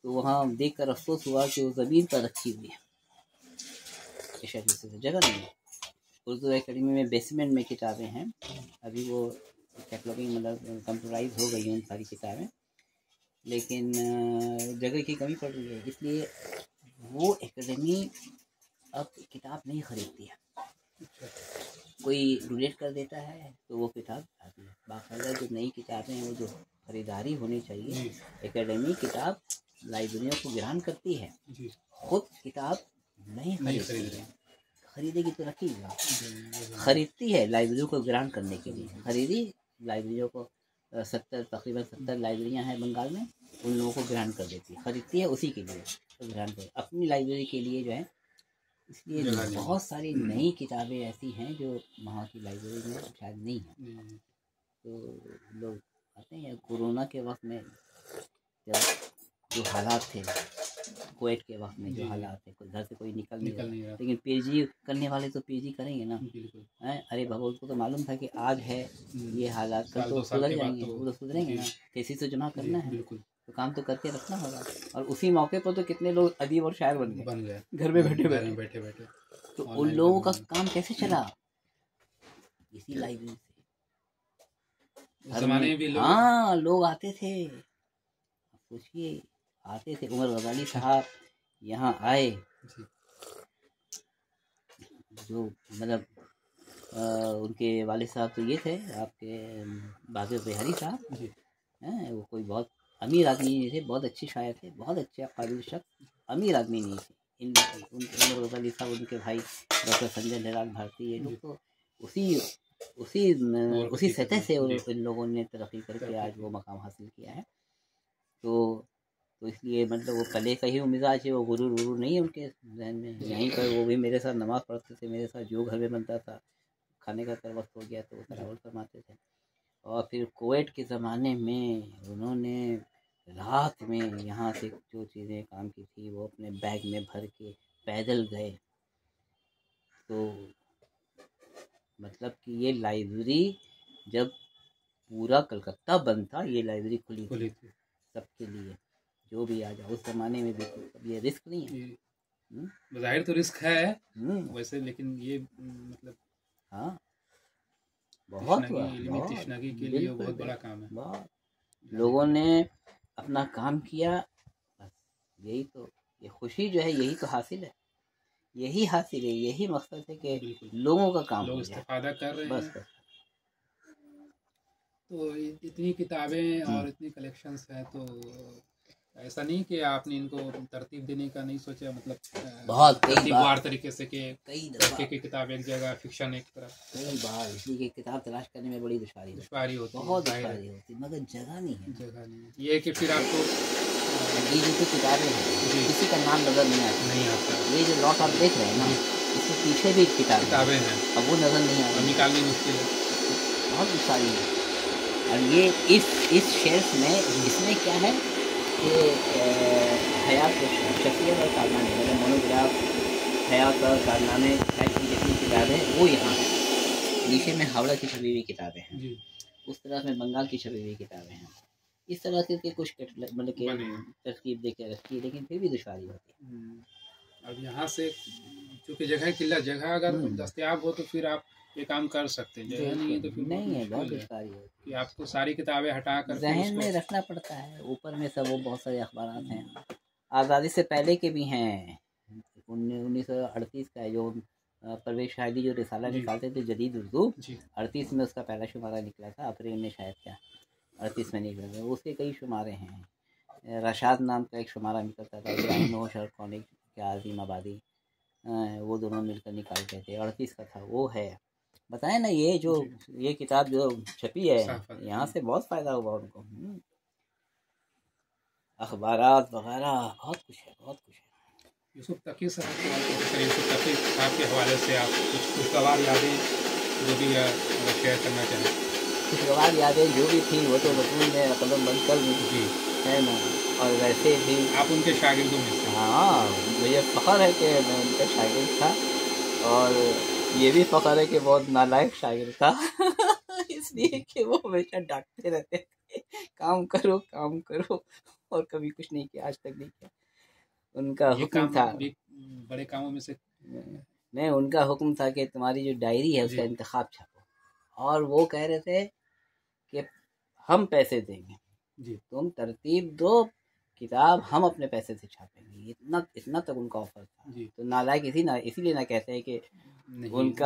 तो वहाँ देख कर अफसोस हुआ कि वो ज़मीन पर रखी हुई है, एशियाटिक सोसाइटी जगह नहीं है। उर्दू एकेडमी में बेसमेंट में किताबें हैं, अभी वो कैटलॉगिंग मतलब कंप्यूटराइज हो गई हैं उन सारी किताबें, लेकिन जगह की कमी पड़ रही है, इसलिए वो एकेडमी अब किताब नहीं खरीदती है। कोई डोनेट कर देता है तो वो किताब आती है। बाकायदा जो नई किताबें हैं वो जो खरीदारी होनी चाहिए, एकेडमी किताब लाइब्रेरियों को गिरान करती है, खुद किताब नहीं खरीदती। खरीदेगी तो रखिएगा, खरीदती है लाइब्रेरियों को गिरान करने के लिए, खरीदी लाइब्रेरियों को 70 तकरीबन 70 लाइब्रेरियाँ हैं बंगाल में, उन लोगों को ग्रांट कर देती है, खरीदती है उसी के लिए तो ग्रांट कर अपनी लाइब्रेरी के लिए जो है। इसलिए बहुत सारी नई किताबें ऐसी हैं जो वहाँ की लाइब्रेरी में शायद नहीं है। तो लोग आते हैं कोरोना के वक्त में जब जो हालात थे, कुवैत के वक्त में जो हालात थे, घर से कोई निकल नहीं रहा, लेकिन पीएचडी करने वाले तो पीएचडी करेंगे ना, हैं? अरे बाबा उसको तो मालूम था कि आज है ये हालात, कल तो सुधर जाएंगे, वो तो सुधरेंगे ना, थीसिस तो जमा करना है, तो काम तो करके रखना होगा। और उसी मौके पर तो कितने लोग अदीब और शायर बन गए घर में बैठे बैठे। तो उन लोगों का काम कैसे चला? इसी लाइब्रेरी से जमाने में भी लोग आते थे, सोचिए आते थे। उमर गजाली साहब यहाँ आए, जो मतलब उनके वालिद साहब तो ये थे आपके बाक़ी बिहारी साहब हैं, वो कोई बहुत अमीर आदमी नहीं थे, बहुत अच्छे शायर थे, बहुत अच्छे काबिल शख्स, अमीर आदमी नहीं थे। उमर गजाली साहब, उनके भाई डॉक्टर संजय निराल भारती, ये लोग तो उसी सतह से इन लोगों ने तरक्की करके आज वो मकाम हासिल किया है। तो इसलिए मतलब वो पहले का ही मिजाज है, वो गुरूर नहीं है उनके जहन में। यहीं पर वो भी मेरे साथ नमाज़ पढ़ते थे, मेरे साथ जो घर में बनता था, खाने का कर वक्त हो गया तो वो तनावल फरमाते थे। और फिर कुवैत के ज़माने में उन्होंने रात में यहाँ से जो चीज़ें काम की थी वो अपने बैग में भर के पैदल गए। तो मतलब कि ये लाइब्रेरी जब पूरा कलकत्ता बंद था, ये लाइब्रेरी खुली थी सबके लिए, जो भी आ जाए। उस जमाने में भी तो ये रिस्क नहीं है, जाहिर तो रिस्क है वैसे, लेकिन ये मतलब हाँ बहुत तशनगी के लिए बहुत बड़ा काम है। बहुत लोगों ने अपना काम किया, बस यही तो, ये खुशी जो है यही तो हासिल है, यही हासिल है, यही मकसद है कि लोगों का काम लोग इस्तेफादा कर रहे हैं। बस। तो इतनी किताबें और इतनी कलेक्शंस हैं, तो ऐसा नहीं कि आपने इनको तरतीब देने का नहीं सोचा? मतलब बहुत कई बार तरीके से कि कई दफा की किताब एक जगह, फिक्शन एक तरफ, कई बार इसलिए किताब तलाश करने में बड़ी दुश्वारी होती है, बहुत दुश्वारी होती है, मगर जगह नहीं है। ये कि फिर आपको ये जो किताबें हैं किसी का नाम नजर नहीं आता। ये जो लॉट आप देख रहे हैं ना, इसके पीछे भी किताबें हैं, अब वो नज़र नहीं आ और रही, निकालनी मुश्किल है। बहुत सारी है। और ये इस शेल्फ में इसमें क्या है कि हयात शख्सियत और कारनामे, मतलब मोनोग्राफ, हयात और कारनामे टाइप की जितनी किताबें हैं वो यहाँ है। नीचे में हावड़ा की छपी हुई किताबें हैं जी। उस तरफ में बंगाल की छपी हुई किताबें हैं। इस तरह के कुछ मतलब के तरकीब दे के रखी है, लेकिन फिर भी दुश्वारी होती है। अब यहाँ से चूँकि जगह किल्लत, जगह अगर दस्तयाब हो तो फिर आप ये काम कर सकते हैं, जगह नहीं है तो फिर नहीं है, बहुत दुश्वारी है कि आपको सारी किताबें हटा कर जहन में रखना पड़ता है। ऊपर में सब वो बहुत सारे अखबार हैं, आज़ादी से पहले के भी हैं। 1938 का है जो परवेश शाहिदी जो रिसाला निकालते थे जदीद उर्दू, 38 में उसका पहला शुमारा निकला था, अप्रैल में शायद, क्या 38 में निकला था। उसके कई शुमारे हैं। रशाद नाम का एक शुमारा निकलता था, इब्राहिम और शरकौनी के आज़ीम आबादी, वो दोनों मिलकर निकालते थे। 38 का था वो है। बताए ना, ये जो ये किताब जो छपी है यहाँ से बहुत फ़ायदा हुआ उनको। अखबारात वगैरह बहुत कुछ है, बहुत कुछ है। यूसुफ तकी साहब के हवाले से आप कुछ खुशगवार यादें जो भी शेयर करना चाहें? खुशगवार यादें जो भी थी वो तो बचपन में कदम बंद कर दी है ना। और वैसे भी आप उनके शागिर्दों में से? हाँ, मुझे फ़ख्र है कि मैं उनका शागिर्द था, और ये भी फ़ख्र है कि बहुत नालायक शागिर्द था इसलिए कि वो हमेशा डांटते रहते थे, काम करो काम करो, और कभी कुछ नहीं किया, आज तक नहीं किया। उनका हुक्म था, बड़े कामों में से नहीं, उनका हुक्म था कि तुम्हारी जो डायरी है उसका इंतखाब छापो, और वो कह रहे थे कि हम पैसे देंगे जी, तुम तरतीब दो, किताब हम अपने पैसे से छापेंगे। इतना तक उनका ऑफर था। तो नालायक इसीलिए ना कहते हैं कि उनके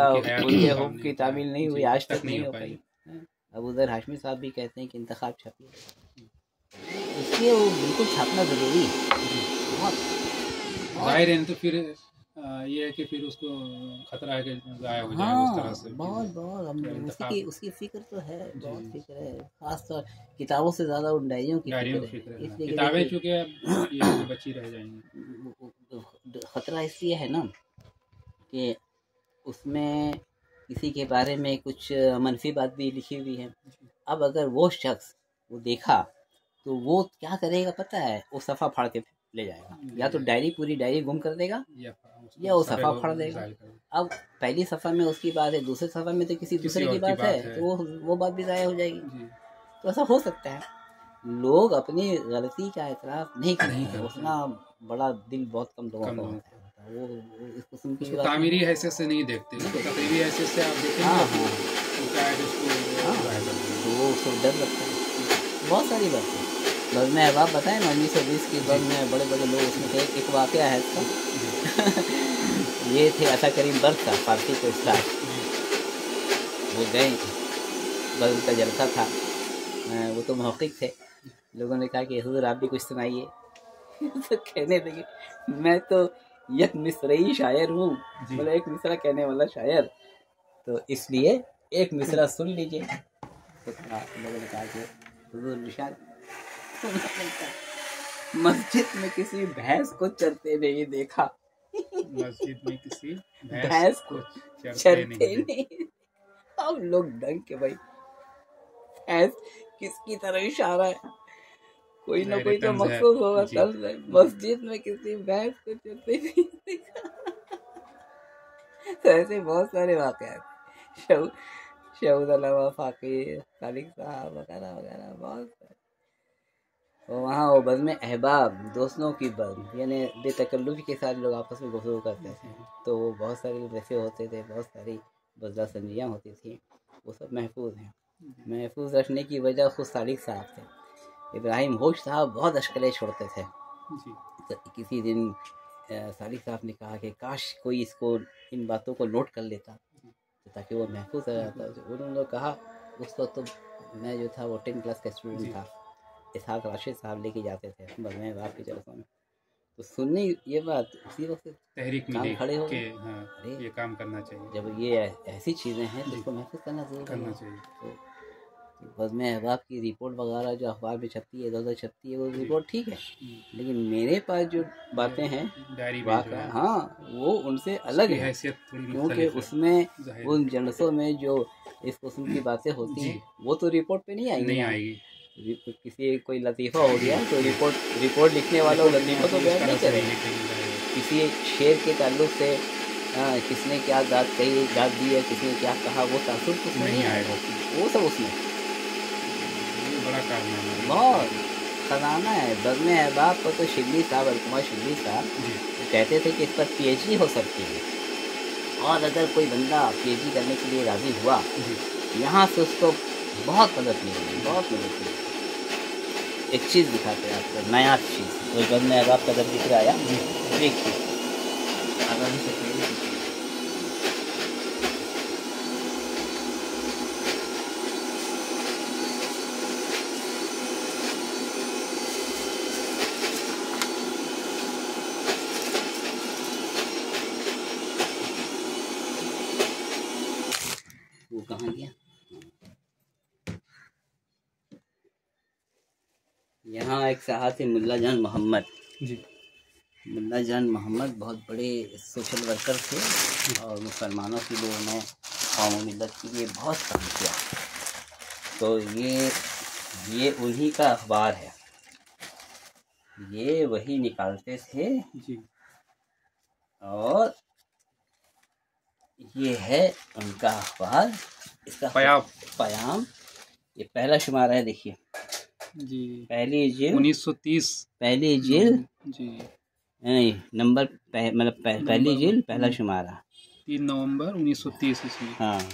हुक्म की तामील नहीं हुई, आज तक नहीं हो पाई। अब उधर हाशमी साहब भी कहते हैं कि इंतखाब छापिए, इसलिए वो बिल्कुल छापना ज़रूरी है। बहुत जाहिर है, तो फिर ये है कि फिर उसको खतरा है कि ज़ाया हो जाए उस तरह से। बहुत उसकी फिक्र तो है, बहुत फिक्र है, खासतौर किताबों से ज़्यादा उन डायरियों की फिक्र है। इसलिए किताबें चूँकि बची रह जाएंगी। खतरा इसलिए है ना कि उसमें किसी के बारे में कुछ मनफी बात भी लिखी हुई है। अब अगर वो शख्स वो देखा तो वो क्या करेगा पता है, वो सफ़ा फाड़ के ले जाएगा, या तो पूरी डायरी गुम कर देगा या वो सफ़ा फाड़ देगा। अब पहली सफ़ा में उसकी बात है, दूसरे सफ़ा में तो किसी दूसरे की बात है, तो वो बात भी ज़ाया हो जाएगी। तो ऐसा हो सकता है, लोग अपनी गलती का एतराफ़ नहीं करेंगे, उतना बड़ा दिल बहुत कम लोगों का होता है। वो इस किस्म की तामीरी हैसियत से नहीं देखते, तकरीरी हैसियत से आप देखेंगे तो वो उसको डर लगता है। बहुत सारी बातें बज़्म अहबाब बताएं ना, 1920 की बज़्म में बड़े बड़े लोग उसमें थे। एक वाक़या है इसका ये थे अता करीम बर्क साहब, फारसी को स्टार, वो गए, बज़्म का जलसा था, वो तो मुहक़्क़िक़ थे। लोगों ने कहा कि हुज़ूर आप भी कुछ सुनाइए तो कहने लगे मैं तो एक मिसरई शायर हूँ, मतलब एक मिसरा कहने वाला शायर, तो इसलिए एक मिसरा सुन लीजिए। तो लोगों ने कहा कि हुज़ूर निशान, मस्जिद में किसी भैंस को चरते नहीं देखा, मस्जिद में किसी भैंस को चरते नहीं। अब लोग डंग के भाई भैंस किसकी तरह इशारा है, कोई ना कोई तो मकसूद होगा तर्ज है। मस्जिद में किसी भैंस को चरते नहीं देखा। तो ऐसे बहुत सारे वाक़यात, शहूद अलावा फ़ाक़ी, खालिक साहब वगैरह वगैरह बहुत सारे। और वहाँ वो बज़्म अहबाब, दोस्तों की बज़्म, यानी बेतकल्लुफ़ी के साथ लोग आपस में गुफ्तगू करते थे, तो वो बहुत सारे लफ़े होते थे, बहुत सारी बज़ला संजियाँ होती थी, वो सब महफूज हैं। महफूज रखने की वजह खुद सालिक साहब थे। इब्राहिम होश साहब बहुत अशकलें छोड़ते थे। तो किसी दिन सालिक साहब ने कहा कि काश कोई इसको इन बातों को नोट कर लेता तो ताकि वो महफूज रह जाता। उन्होंने कहा, उस वक्त तो मैं जो था वो 10 क्लास का स्टूडेंट था, इसहाक राशिद साहब लेके जाते थे बज़्म अहबाब के जलसों में, तो सुनने ये बात उसी वक्त तहरीक मिली खड़े हो गए, अरे ये काम करना चाहिए। जब ये ऐसी चीज़ें हैं तो इसको महफूज करना चाहिए। तो बज़्म अहबाब की रिपोर्ट वगैरह जो अखबार में छपती है, इधर छपती है, वो रिपोर्ट ठीक है, लेकिन मेरे पास जो बातें हैं डायरी में जो वाक़या है हाँ वो उनसे अलग उसकी है, हैसियत थोड़ी क्योंकि मुख्तलिफ है। उसमें ज़ाहिर उन है। जलसों में जो इस किस्म की बातें होती जी। हैं वो तो रिपोर्ट पे नहीं आएंगी नहीं ना। आएगी। किसी कोई लतीफ़ा हो गया तो रिपोर्ट लिखने वाला रिपोर्ट लतीफ़ा तो इस बयान तरह नहीं से नहीं करेगा। लिखेंगे, ज़ाहिर है। किसी एक शेर के ताल्लुक से किसने क्या दाद कही, दाद दी है, किसने क्या कहा, वो तासुर तो उसमें नहीं आएगा, वो सब उसमें ये बड़ा कारनामा है। बहुत खजाना है। बज़्म अहबाब को तो शिबली साहब, अलकुमार शिबली साहब जी। वो कहते थे कि इस पर PhD हो सकती है, और अगर कोई बंदा PhD करने के लिए राज़ी हुआ जी। यहाँ से उसको बहुत मदद मिलेगी, बहुत मदद मिलेगी। एक चीज़ दिखाते हैं आपको, नया चीज़, कोई बज़्म अहबाब का जब जिक्र आया, एक चीज़ आज़ादी से पहले की चीज़। वो कहाँ गया? यहाँ एक साहब थे मुल्ला जान मोहम्मद। जी। मुल्ला जान मोहम्मद बहुत बड़े सोशल वर्कर थे और मुसलमानों के लिए उन्होंने कौम और मिल्लत के लिए बहुत काम किया। तो ये उन्हीं का अखबार है, ये वही निकालते थे। जी। और ये है उनका अखबार, इसका पयाम। ये पहला शुमारा है, देखिए जी। पहली जिल्द 1930 पहली जिल्द जी। नहीं नंबर मतलब पहली जिल्द पहला शुमारा 3 नवंबर 1930 ईस्वी। हाँ,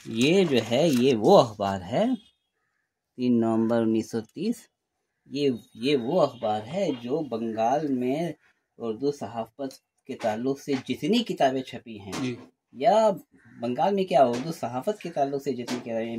ये जो है ये वो अखबार है 3 नवंबर 1930। ये वो अखबार है जो बंगाल में उर्दू सहाफ़त के ताल्लुक से जितनी किताबें छपी हैं, या बंगाल में क्या उर्दू सहाफ़त के ताल्लुक से जितनी किताबें,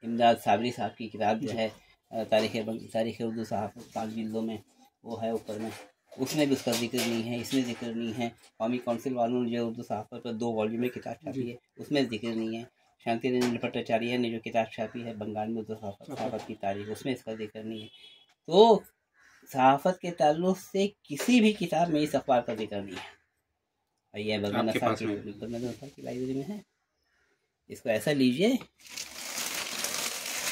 इमदाद साबरी साहब की किताब जो है तारीख़ उर्दू सहाफ़त 5 जिल्दों में वो है ऊपर में, उसमें भी उसका जिक्र नहीं है, इसमें जिक्र नहीं है। कौमी काउंसिल वालों ने जो उर्दू सहाफ़त पर 2 वॉल्यूम में किताब छापी है उसमें जिक्र नहीं है। शांति रंजन भट्टाचार्य ने जो किताब छापी है बंगाल में उर्दू सहाफ़त की तारीख, उसमें इसका जिक्र नहीं है। तो सहाफ़त के ताल्लुक से किसी भी किताब में इस अखबार का जिक्र नहीं है। ये बज़्म नसार की लाइब्रेरी में है, इसको ऐसा लीजिए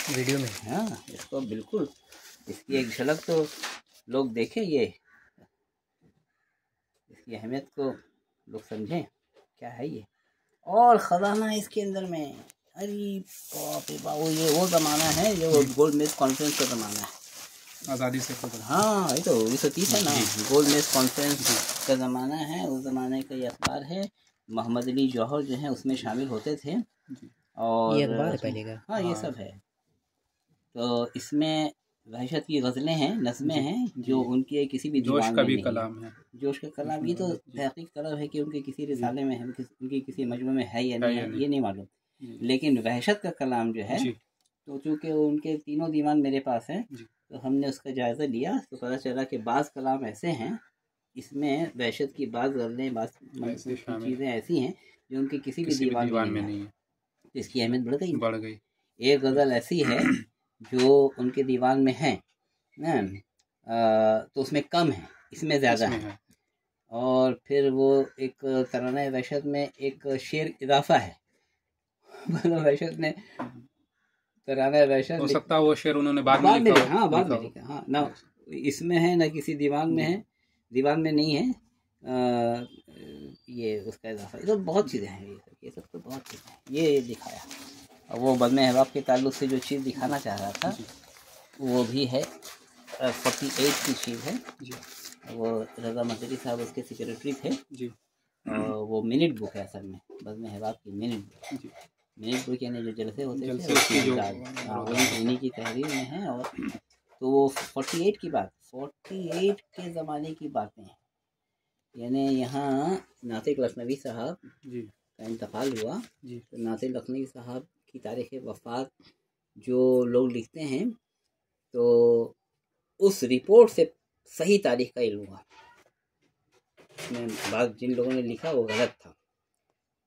वीडियो में, हाँ इसको बिल्कुल इसकी एक झलक तो लोग देखें, ये इसकी अहमियत को लोग समझें क्या है ये। और ख़जाना है इसके अंदर में, अरे बाप रे बाप, ये वो ज़माना है जो गोल्ड मेज कॉन्फ्रेंस का ज़माना है, आज़ादी से पहले। हाँ ये तो 1930 है ना, गोल्ड मेज कॉन्फ्रेंस का ज़माना है, उस ज़माने का ये अखबार है। मोहम्मद अली जौहर जो है उसमें शामिल होते थे, और ये अखबार है पहले का, हाँ ये सब है। तो इसमें वहशत की गज़लें हैं, नज़में हैं जो उनके किसी भी जोश का भी नहीं कलाम है। जोश का कलाम ये तो तहक़ीक़ तलब है कि उनके किसी रिसाले में है, उनके किसी मजमू में है या नहीं है ये नहीं मालूम, लेकिन वहशत का कलाम जो है, तो चूँकि उनके तीनों दीवान मेरे पास हैं तो हमने उसका जायज़ा लिया तो पता चला कि बाज़ कलाम ऐसे हैं, इसमें वहशत की बाज़ गज़लें, बाज़ चीज़ें ऐसी हैं जो उनके किसी भी दीवान में नहीं है, तो इसकी अहमियत बढ़ गई। एक गज़ल ऐसी है जो उनके दीवान में है ना, तो उसमें कम है, इसमें ज़्यादा है। और फिर वो एक तराना वहशत में एक शेर इजाफा है, मतलब वहशत ने तराना वहशत हो सकता है वो शेर उन्होंने बाद में लिखा, हाँ बाद में लिखा, हाँ ना इसमें है ना किसी दीवान में है, दीवान में नहीं है। ये उसका इजाफा, ये तो बहुत चीज़ें हैं, ये सब तो बहुत चीज़ें हैं, ये दिखाया। और वो बज़्म अहबाब के ताल्लुक से जो चीज़ दिखाना चाह रहा था वो भी है 48 की चीज़ है, वो रज़ा मदरी साहब उसके सेक्रेटरी थे जी, और वो मिनट बुक है असल में, बज़्म अहबाब की मिनट बुक यानी जो जलसे होते थे उन्हीं की तहरीर में है। और तो वो 48 की बात, 48 के ज़माने की बातें हैं, यानी यहाँ नातिक लखनवी साहब का इंतकाल हुआ जी, तो नातिक लखनवी साहब की तारीख़ वफ़ात जो लोग लिखते हैं तो उस रिपोर्ट से सही तारीख़ का इल्म हुआ, उसमें बात जिन लोगों ने लिखा वो गलत था,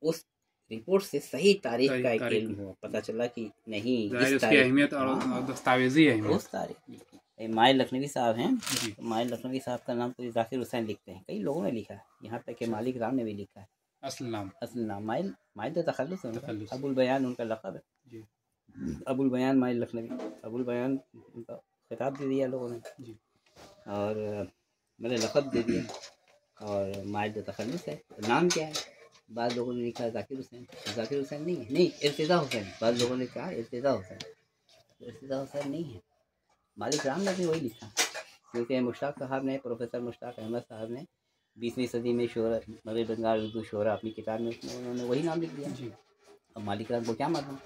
उस रिपोर्ट से सही तारीख का एक इल्म हुआ, पता चला कि नहीं इस उसकी अहमियत और दस्तावेजी अहमियत। उस तारीख माय लखनवी साहब हैं, तो माय लखनवी साहब का नाम तो जाकिर हुसैन लिखते हैं, कई लोगों ने लिखा है, यहाँ तक कि मालिक राम ने भी लिखा है। असल नाम माय तो तखल्लुस है, अबुल बयान उनका लक़ब है। अबुल बयान माय लखनवी, अबुल बयान उनका खिताब दे दिया लोगों ने जी, और मैंने लक़ब दे दिया, और माय तो तखल्लुस है। नाम क्या है? बाद लोगों ने लिखा जाकिर हुसैन, जाकिर हुसैन नहीं है, नहीं इर्तिज़ा हुसैन, बाद लोगों ने कहा इर्तिज़ा हुसैन, इर्तिज़ा हुसैन नहीं है। मालिक राम ने भी वही लिखा, क्योंकि मुश्ताक साहब ने, प्रोफेसर मुश्ताक अहमद साहब ने 20वीं सदी में शोहरा मगरबी बंगाल उर्दू शोहरा अपनी किताब में उन्होंने वही नाम लिख दिया जी। अब मालिक राम को क्या मालूम,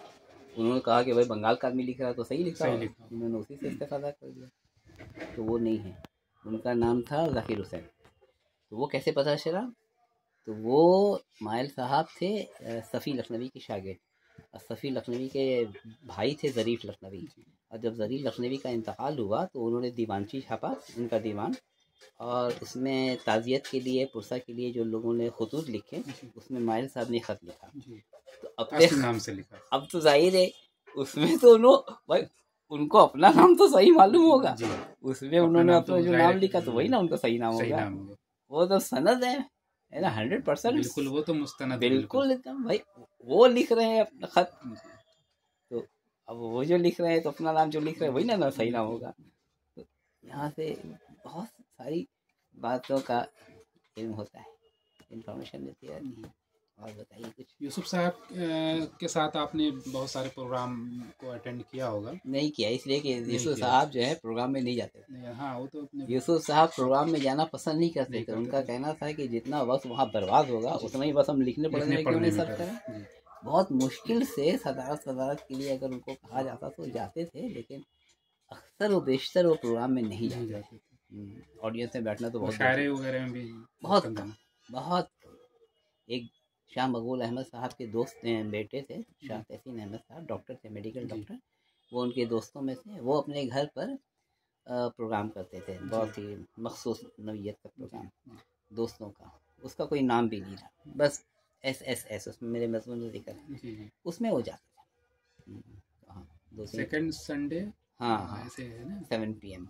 उन्होंने कहा कि भाई बंगाल का आदमी लिख रहा है तो सही लिखा, उन्होंने उसी से इस्तेफादा कर दिया, तो वो नहीं है, उनका नाम था जाकिर हुसैन। तो वो कैसे पता चला? तो वो मायल साहब थे सफ़ी लखनवी के शागिर्द, और सफ़ी लखनवी के भाई थे ज़रीफ़ लखनवी, और जब ज़रीफ़ लखनवी का इंतकाल हुआ तो उन्होंने दीवानची छापा, उनका दीवान, और उसमें ताज़ियत के लिए, पुरसा के लिए जो लोगों ने खतूत लिखे, उसमें मायल साहब ने ख़त लिखा, तो अपने नाम से लिखा। अब तो जाहिर है उसमें तो भाई उनको अपना नाम तो सही मालूम होगा, उसमें उन्होंने अपना जो नाम लिखा तो वही ना उनका सही नाम होगा, वो तो सनद है ना 100%, बिल्कुल वो तो मुस्तनद, बिल्कुल एकदम भाई वो लिख रहे हैं अपना खत, तो अब वो जो लिख रहे हैं तो अपना नाम जो लिख रहे हैं वही ना सही नाम होगा। तो यहाँ से बहुत सारी बातों का इल्म होता है, इंफॉर्मेशन मिलती रहती है। और बताइए कुछ। यूसुफ साहब के साथ आपने बहुत सारे प्रोग्राम को अटेंड किया होगा? नहीं किया, इसलिए कि यूसुफ साहब जो है प्रोग्राम में नहीं जाते थे। हाँ, वो तो यूसुफ साहब प्रोग्राम में जाना पसंद नहीं करते थे, उनका कहना था कि जितना वक्त वहाँ बर्बाद होगा उतना ही बस हम लिखने पढ़ने में क्यों नहीं सर्व करें। बहुत मुश्किल से सदारत के लिए अगर उनको कहा जाता तो जाते थे, लेकिन अक्सर वो बेशतर वो प्रोग्राम में नहीं जाते थे। ऑडियंस में बैठना तो बहुत शायरी वगैरह में भी बहुत एक शाह मकबूल अहमद साहब के दोस्त बेटे थे, शाह तहसीन अहमद साहब डॉक्टर थे, मेडिकल डॉक्टर, वो उनके दोस्तों में से, वो अपने घर पर प्रोग्राम करते थे, बहुत ही मखसूस नौइयत का प्रोग्राम दोस्तों का, उसका कोई नाम भी नहीं था, बस SSS उसमें मेरे मजमून में जिक्र है, उसमें वो जाते थे। हाँ, सेकंड संडे, हाँ ऐसे है ना, 7 PM,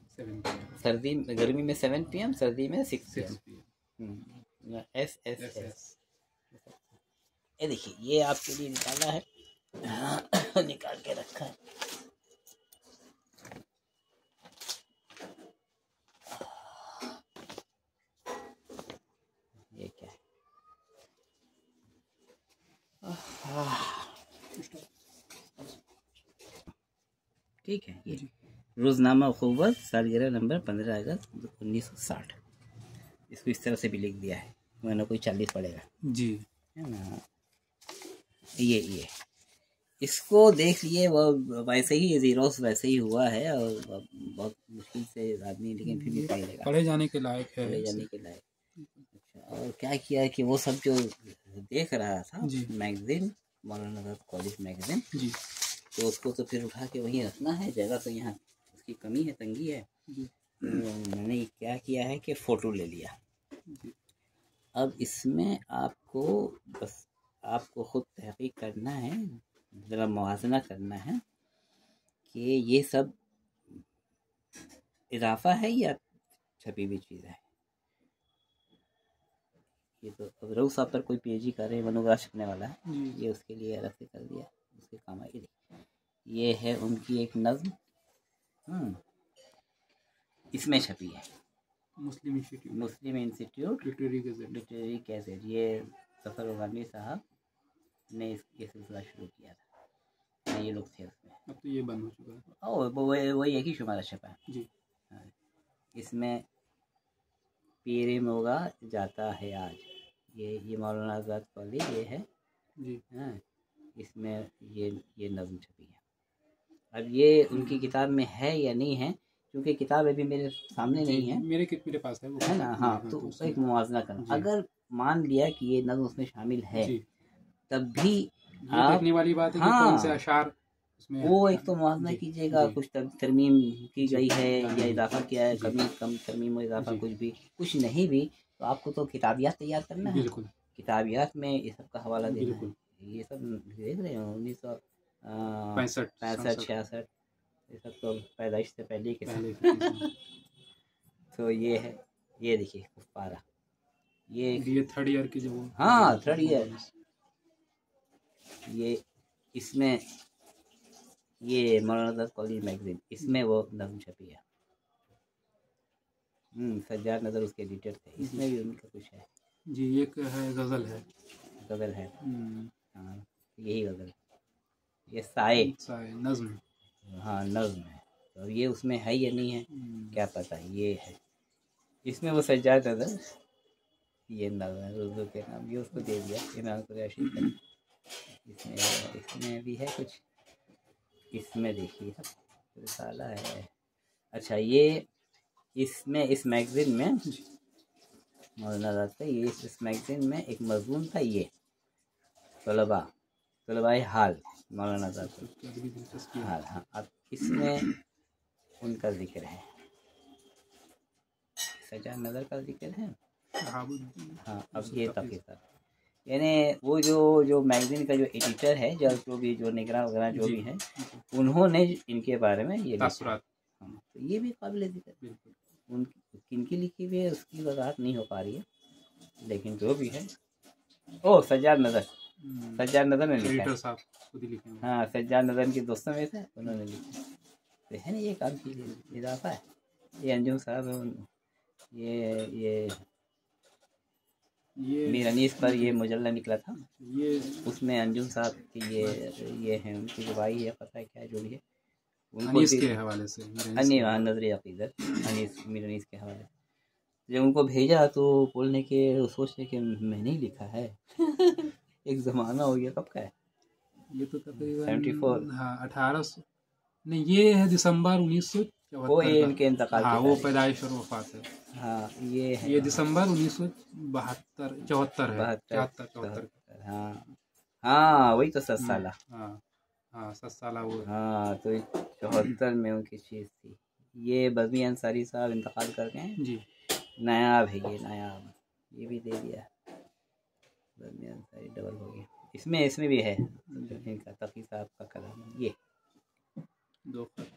सर्दी गर्मी में 7 PM, सर्दी में 6 PM। SSS ये देखिए, ये आपके लिए निकाला है, निकाल के रखा है। ये क्या है? ठीक है, ये रोज़नामा अखूवत सालगिरह नंबर 15 अगस्त 1960, इसको इस तरह से भी लिख दिया है, मैंने कोई 40 पड़ेगा जी, है ना। ये इसको देख लिए, वो वैसे ही ज़ीरोस वैसे ही हुआ है, और बहुत मुश्किल से आदमी, लेकिन फिर भी पढ़ लेगा, पढ़े जाने के लायक है, पढ़े जाने के लायक। अच्छा, और क्या किया है कि वो सब जो देख रहा था मैगजीन, मौलाना कॉलेज मैगजीन जी, तो उसको तो फिर उठा के वहीं रखना है, जगह तो यहाँ उसकी कमी है, तंगी है, मैंने क्या किया है कि फ़ोटो ले लिया। अब इसमें आपको बस आपको खुद तहकीक करना है, ज़रा मुवाज़ना करना है कि ये सब इजाफा है या छपी हुई चीज़ है। ये तो अब रऊ साहब पर कोई PhD कर रहे हैं, मनोग्राफ छपने वाला है, ये उसके लिए अलग से कर दिया, उसके काम आई। ये है उनकी एक नज़्म, इसमें छपी है, मुस्लिम इंस्टीट्यूट लिटरेरी गैजेट, ये ज़फ़र गनी साहब ने ये सिलसिला शुरू किया था, ये लोग थे उसमें, अब तो ये बंद हो चुका है। ओ वही एक ही शुमारा छपा है जी। हाँ, इसमें पीरे मोगा जाता है आज, ये मौलाना आज़ाद कॉलेज ये है जी। हाँ, इसमें ये नज़्म छपी है। अब ये उनकी किताब में है या नहीं है, क्योंकि किताब अभी मेरे सामने नहीं है, मेरे पास है ना। हाँ, तो उसका एक मुवाज़ना करना, अगर मान लिया कि ये नज़्म उसमें शामिल है, तब भी आप देखने वाली बात है कि कौन से अशार उसमें, वो एक तो मुवाज़ना कीजिएगा, कुछ तरमीम की गई है या इजाफा किया है, कम तरमीम और इजाफा, कुछ नहीं भी, तो आपको तो किताबियात तैयार करना है, बिल्कुल किताबियात में ये सब का हवाला देना है, ये सब देख रहे हो 65 65 66 ये सब तो पैदाइश से पहले के पहले सब। तो ये है, ये देखिए कुफ्फारा, ये थर्ड ईयर की जो हाँ थर्ड ईयर, ये इसमें ये मौलाना कॉलेज मैगजीन, इसमें वो नज़्म छपी है। सज्जाद नज़र उसके एडिटर थे, इसमें भी उनका कुछ है जी। एक है गज़ल है, गज़ल है, हाँ यही गज़ल, ये साए नज़्म, हाँ नज़्म है। तो ये उसमें है या नहीं है क्या पता, ये है इसमें वो सज्जाद नज़र, ये नज़्म है उर्दू के नाम, ये उसको दे दिया इमाम कुरैशी का। इसमें भी है कुछ, इसमें देखिए रिसाला है। अच्छा ये इसमें इस मैगज़ीन में मौलाना था, ये इस मैगज़ीन में एक मज़मून था, ये तलबाए हाल मौलाना हाल। हाँ अब इसमें उनका जिक्र है, सज्जाद नज़र का जिक्र है। हाँ अब ये तक़ीक़त यानी वो जो मैगज़ीन का जो एडिटर है, जो भी जो निगरान वगैरह जो भी है, उन्होंने इनके बारे में ये लिखा। हाँ तो ये भी काबिल ज़िक्र, उनकी किनकी लिखी हुई है उसकी वजाहत नहीं हो पा रही है, लेकिन जो भी है। ओ सज्जाद नज़र ने लिखा, हाँ सज्जाद नज़र के दोस्तों में से उन्होंने लिखा। तो है ना ये काम की इजाफा है। ये अंजुम साहब ये मीर अनीस पर ये मुजल्ला निकला था, ये उसमें अंजुम साहब की ये है उनकी गवाही है, पता है क्या जो भी है उनको अनीस के हवाले से, नजर अकीदत मीर अनीस के हवाले से जब उनको भेजा तो बोलने के सोचने के मैंने ही लिखा है। एक ज़माना हो गया, कब का है ये तो तकरीबन 74, हाँ 1800 नहीं, ये है दिसंबर 1974, वो ये इनके इंतकाल, हाँ वो पैदाइश और वफात है। हाँ ये है, ये दिसंबर 1972 74 है, 74। हाँ वही तो 7 साल, हाँ 7 साल वो, हाँ तो 74 में उनकी चीज़ थी। ये बज़मी अंसारी साहब इंतकाल कर गए हैं जी, नायाब है, ये नायाब, ये भी दे दिया, बज़मी अंसारी डबल हो गया। इसमें भी है इनका तकी साहब का कलाम, ये दो खत।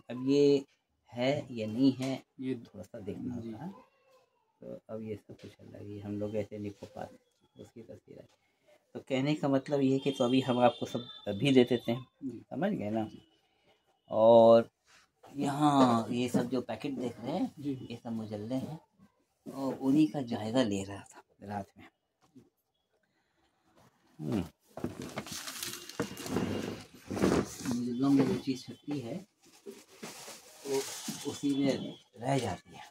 अब ये है या नहीं है ये थोड़ा सा देखना होगा। तो अब ये सब कुछ अलग ही, हम लोग ऐसे नहीं खो पाते उसकी तस्वीर है। तो कहने का मतलब ये है कि तो अभी हम आपको सब अभी दे देते हैं, समझ गए ना। और यहाँ ये सब जो पैकेट देख रहे हैं ये सब मुजल्ले हैं, और उन्हीं का जायज़ा ले रहा था रात में। मुजल्लों में जो चीज़ छपती है वो उसी में रह जाती है।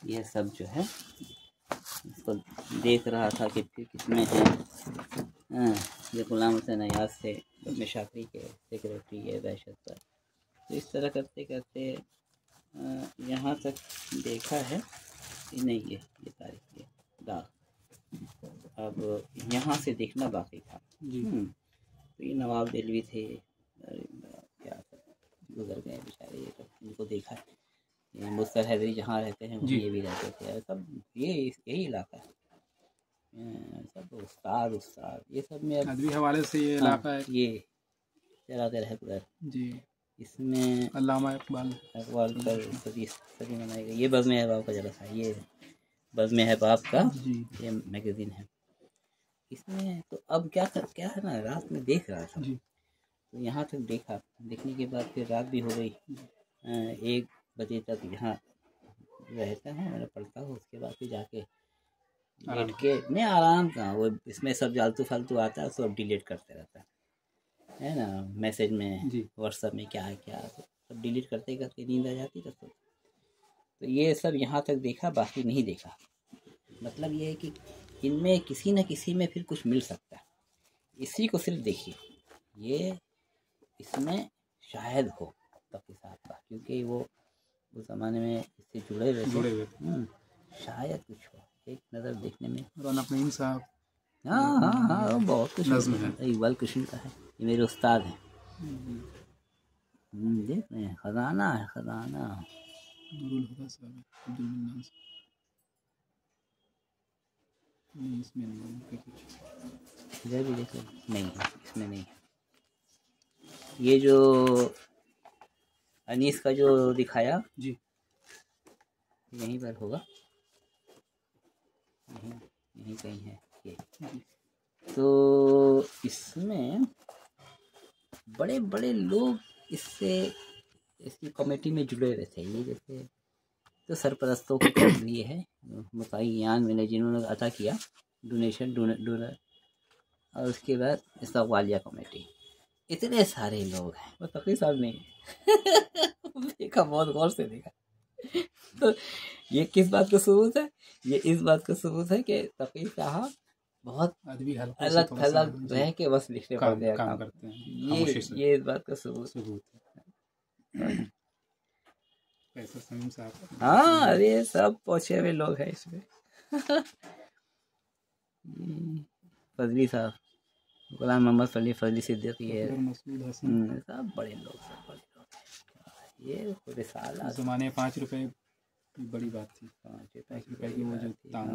ये सब जो है इसको देख रहा था कि फिर किसमें है। ये गुलाम हुसैन अय्याज से मिशाफरी के सेक्रेटरी है दहशत पर। तो इस तरह करते करते यहाँ तक देखा है कि नहीं, ये तारीख ये दाग अब यहाँ से देखना बाकी था। तो ये नवाब दिलवी थे, क्या गुजर गए बेचारे, ये सब इनको देखा है। मुस्तर हैदरी जहाँ रहते हैं ये भी रहते थे, सब यही इलाका है, सब उस्ताद ये सब में अदबी हवाले से ये इलाका है, ये चलाते रहे उधर जी। इसमें अल्लामा इकबाल पर सदी मनाई गई। ये बज़्म अहबाब का जलसा, ये बज़्म अहबाब का ये मैगज़ीन है। इसमें तो अब क्या है ना, रात में देख रहा था तो यहाँ तक देखा, देखने के बाद फिर रात भी हो गई, 1 बजे तक यहाँ रहता है, मैंने पढ़ता हूँ। उसके बाद फिर जाके लेट के नहीं, आराम कहाँ, वो इसमें सब आलतू फालतू आता है, सब डिलीट करते रहता है ना, मैसेज में व्हाट्सएप में क्या है सब डिलीट करते करते नींद आ जाती है। तो ये सब यहाँ तक देखा, बाकी नहीं देखा। मतलब ये है कि इनमें किसी न किसी में फिर कुछ मिल सकता है, इसी को सिर्फ देखिए। ये इसमें शायद हो तकी साहब का, क्योंकि वो उस ज़माने में इससे जुड़े हुए शायद कुछ हो, एक नज़र देखने में। रौनक नईम साहब, हाँ बहुत कुछ है। इकबाल कृष्ण का है, ये मेरे उस्ताद हैं। देख रहे हैं, खजाना है, खजाना। नहीं इसमें नहीं है कुछ। इधर भी देखो, नहीं है, इसमें नहीं है। ये जो अनीस का जो दिखाया जी यहीं पर होगा, यहीं कहीं है ये। तो इसमें बड़े बड़े लोग इससे इसकी कमेटी में जुड़े हुए थे। ये जैसे तो सरपरस्तों को कर लिए है मुतायन मैंने जिन्होंने अता किया डोनेशन डोनर, और उसके बाद इसका वालिया कमेटी, इतने सारे लोग हैं। वो तकरीर साहब नहीं देखा, बहुत गौर से देखा। तो ये किस बात का सबूत है? ये इस बात का सबूत है कि तकरीर साहब बहुत अलग थलग रह के बस लिखने पड़ते हैं, काम करते हैं। ये इस बात का सबूत है। कैसा समीम साहब। हाँ, अरे सब पहुंचे हुए लोग हैं इसमें। फजली साहब, गुलाम मोहम्मद फजली सिद्दीकी है, सब बड़े लोग ये रिसाला ज़माने 5 रुपए बड़ी बात थी। 5 रुपए की वो जो दाम,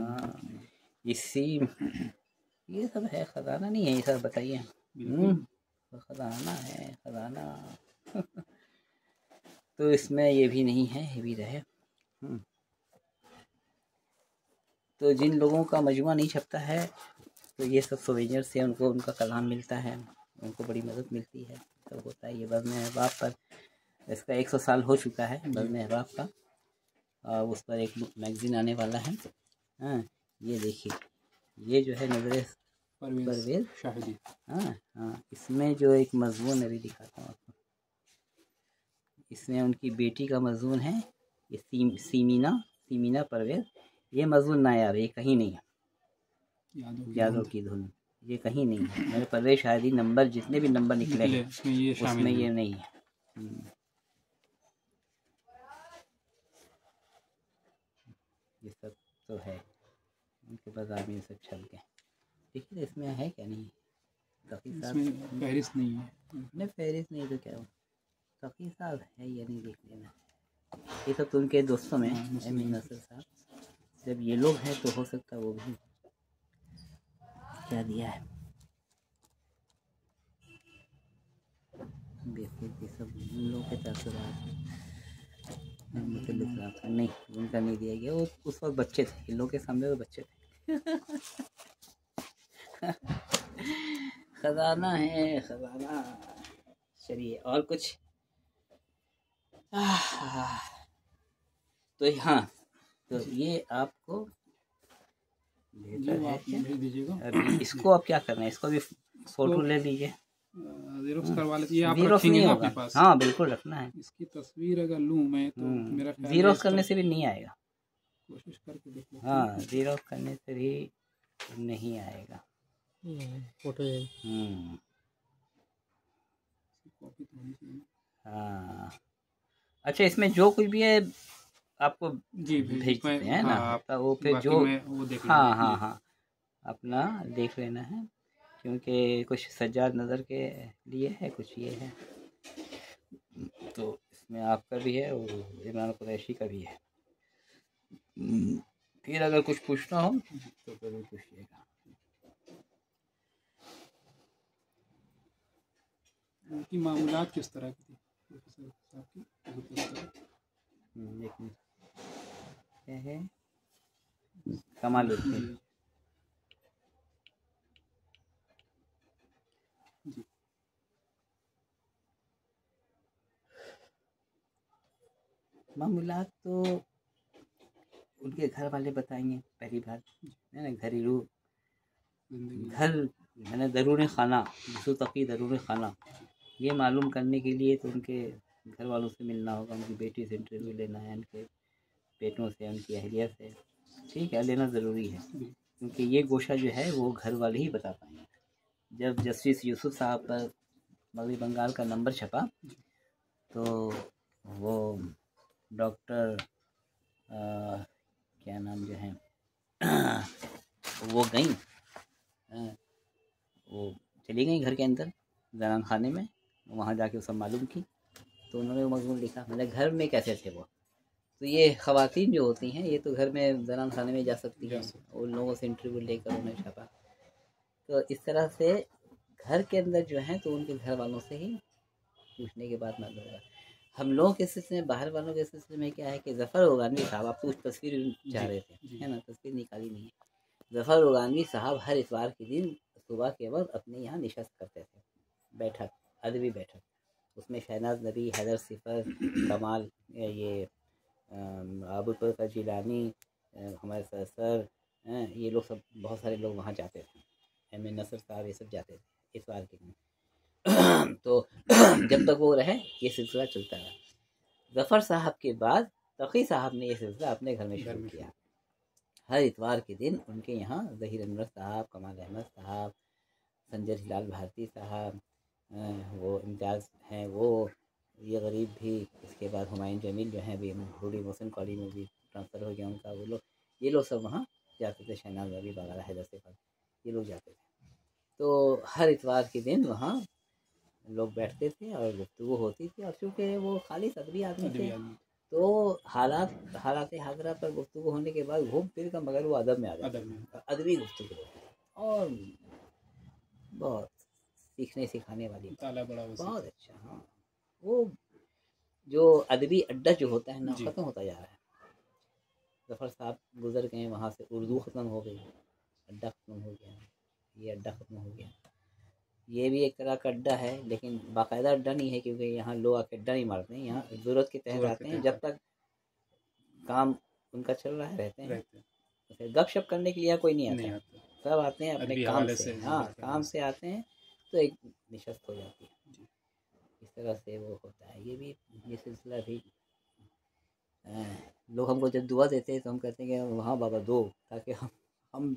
इसी ये सब है, खजाना नहीं है ये सब, बताइए। खजाना है, खजाना। तो इसमें ये भी नहीं है, ये भी रहे। तो जिन लोगों का मजमुआ नहीं छपता है तो ये सब सोवेनियर से उनको उनका कलाम मिलता है, उनको बड़ी मदद मिलती है। तो होता है ये बज़्म अहबाब पर, इसका 100 साल हो चुका है बज़्म अहबाब का, और उस पर एक मैगज़ीन आने वाला है। हाँ, ये देखिए, ये जो है नज़र परवेज़ शाहिदी। हाँ, इसमें जो एक मज़मून अभी दिखाता हूँ आपको, इसमें उनकी बेटी का मज़मून है, ये सीमीना परवेज़। ये मज़मून नायाब है, ये कहीं नहीं है, यादों की धुन, ये कहीं नहीं है। मेरे परवेज़ शाहिदी नंबर जितने भी नंबर निकले हैं उसमें ये नहीं है। ये सब तो है उनके पास, आदमी सब छप गए। देखिए इसमें है क्या, नहीं इसमें फहरिस्त नहीं है। नहीं फहरिस्त नहीं तो क्या हो, तकी साहब है या नहीं देख लेना। ये सब तो उनके दोस्तों में अमीन नसर साहब, जब ये लोग हैं तो हो सकता है वो भी क्या दिया है। देखिए ये सब उन लोगों के तासुरात नहीं, उनका नहीं दिया गया, वो उस वक्त बच्चे थे, इन लोगों के सामने तो बच्चे थे। खजाना है, खजाना। चलिए और कुछ। तो हाँ, तो ये आपको भेज दीजिएगा। अभी इसको अब क्या करना है, इसको भी फोटो ले लीजिए, ज़ेरोक्स करवा लेते हैं। आप ज़ेरोक्स रखेंगे नहीं ना होगा अपने पास? हाँ बिल्कुल रखना है। इसकी तस्वीर अगर लूँ मैं तो मेरा ज़ेरोक्स करने से भी नहीं आएगा, कोशिश करके देख लेते हैं। हाँ, ज़ेरोक्स करने से भी नहीं आएगा फोटो। हाँ, अच्छा, इसमें जो कुछ भी है आपको जी भेजते हैं ना, तो वो फिर जो वो देख हाँ अपना देख लेना है, क्योंकि कुछ सज्जाद नज़र के लिए है, कुछ ये है, तो इसमें आपका भी है और इमरान कुरैशी का भी है। फिर अगर कुछ पूछना हो तो ज़रूर पूछिएगा। उनकी मामूलात किस तरह की थी प्रोफेसर साहब की? देखिए क्या है, कमालुद्दीन। मामूलात तो उनके घर वाले बताएंगे, पहली बात है ना, घरेलू घर मैंने दरूनी खाना, यसूफ तकी दरूनी खाना, ये मालूम करने के लिए तो उनके घर वालों से मिलना होगा, उनकी बेटी से इंटरव्यू लेना है, उनके बेटों से, उनकी अहलिया से, ठीक है, लेना ज़रूरी है, क्योंकि ये गोशा जो है वो घर वाले ही बता पाएंगे। जब जस्टिस यूसुफ साहब पर मगरबी बंगाल का नंबर छपा तो वो डॉक्टर क्या नाम जो है वो गई, वो चली गई घर के अंदर जनान खाने में, वहाँ जाके सब मालूम की, तो उन्होंने वो मजमून लिखा, मतलब घर में कैसे थे वो, तो ये ख़वातीन जो होती हैं ये तो घर में ज़नान खाने में जा सकती हैं, उन लोगों से इंटरव्यू लेकर उन्हें छापा। तो इस तरह से घर के अंदर जो है तो उनके घर वालों से ही पूछने के बाद मालूम होगा। हम लोगों के सिलसिले में, बाहर वालों के सिलसिले में क्या है कि ज़फ़र ओगानवी साहब, आप तो उस तस्वीर चाह रहे थे, है ना, तस्वीर निकाली नहीं है। ज़फ़र ओगानवी साहब हर इतवार के दिन सुबह के वक्त अपने यहाँ निशस्त करते थे, बैठक, अदबी बैठक। उसमें शहनाज नबी, हैदर सिफर, कमाल, ये अबुल फजल जिलानी, हमारे सर, ये लोग सब, बहुत सारे लोग वहाँ जाते थे। एम ए नसर साहब, ये सब जाते थे इतवार के दिन। तो जब तक वो रहे ये सिलसिला चलता रहा। ज़फ़र साहब के बाद तक़ी साहब ने ये सिलसिला अपने घर में शुरू किया। हर इतवार के दिन उनके यहाँ ज़हीर अनवर साहब, कमाल अहमद साहब, संजय हिलाल भारती साहब, वो इम्तियाज़ हैं, वो ये गरीब भी, इसके बाद हुमायूं जमील जो हैं अभी हुडी मोहसिन कॉलेज में भी ट्रांसफ़र हो गया उनका, वो लोग, ये लोग सब वहाँ जाते थे। शहनाज नबी वगैरह, हैदर सिफर, ये लोग जाते थे। तो हर इतवार के दिन वहाँ लोग बैठते थे और गुफ्तगू होती थी। और चूँकि वो खालिस अदबी आदमी थे तो हालात हाजरा पर गुफ्तगू होने के बाद घूम फिर कर मगर वो अदब में आ जाते, अदबी गुफ्तगू और बहुत सीखने सिखाने वाली, बहुत अच्छा। हाँ, वो जो अदबी अड्डा जो होता है ना, ख़त्म होता जा रहा है। ज़फ़र साहब गुजर गए, वहाँ से उर्दू ख़त्म हो गई, अड्डा ख़त्म हो गया, ये अड्डा ख़त्म हो गया। ये भी एक तरह का अड्डा है लेकिन बाकायदा अड्डा नहीं है, क्योंकि यहाँ लोग आके अड्डा नहीं मारते हैं, यहाँ ज़रूरत के तहत आते हैं। जब तक काम उनका चल रहा है रहते हैं। गपशप करने के लिए कोई नहीं आता, सब आते हैं अपने काम से। हाँ, काम से आते हैं तो एक निशस्त हो जाती है। इस तरह से वो होता है। ये सिलसिला भी लोग हमको जब दुआ देते हैं तो हम कहते हैं कि हाँ बाबा दो, ताकि हम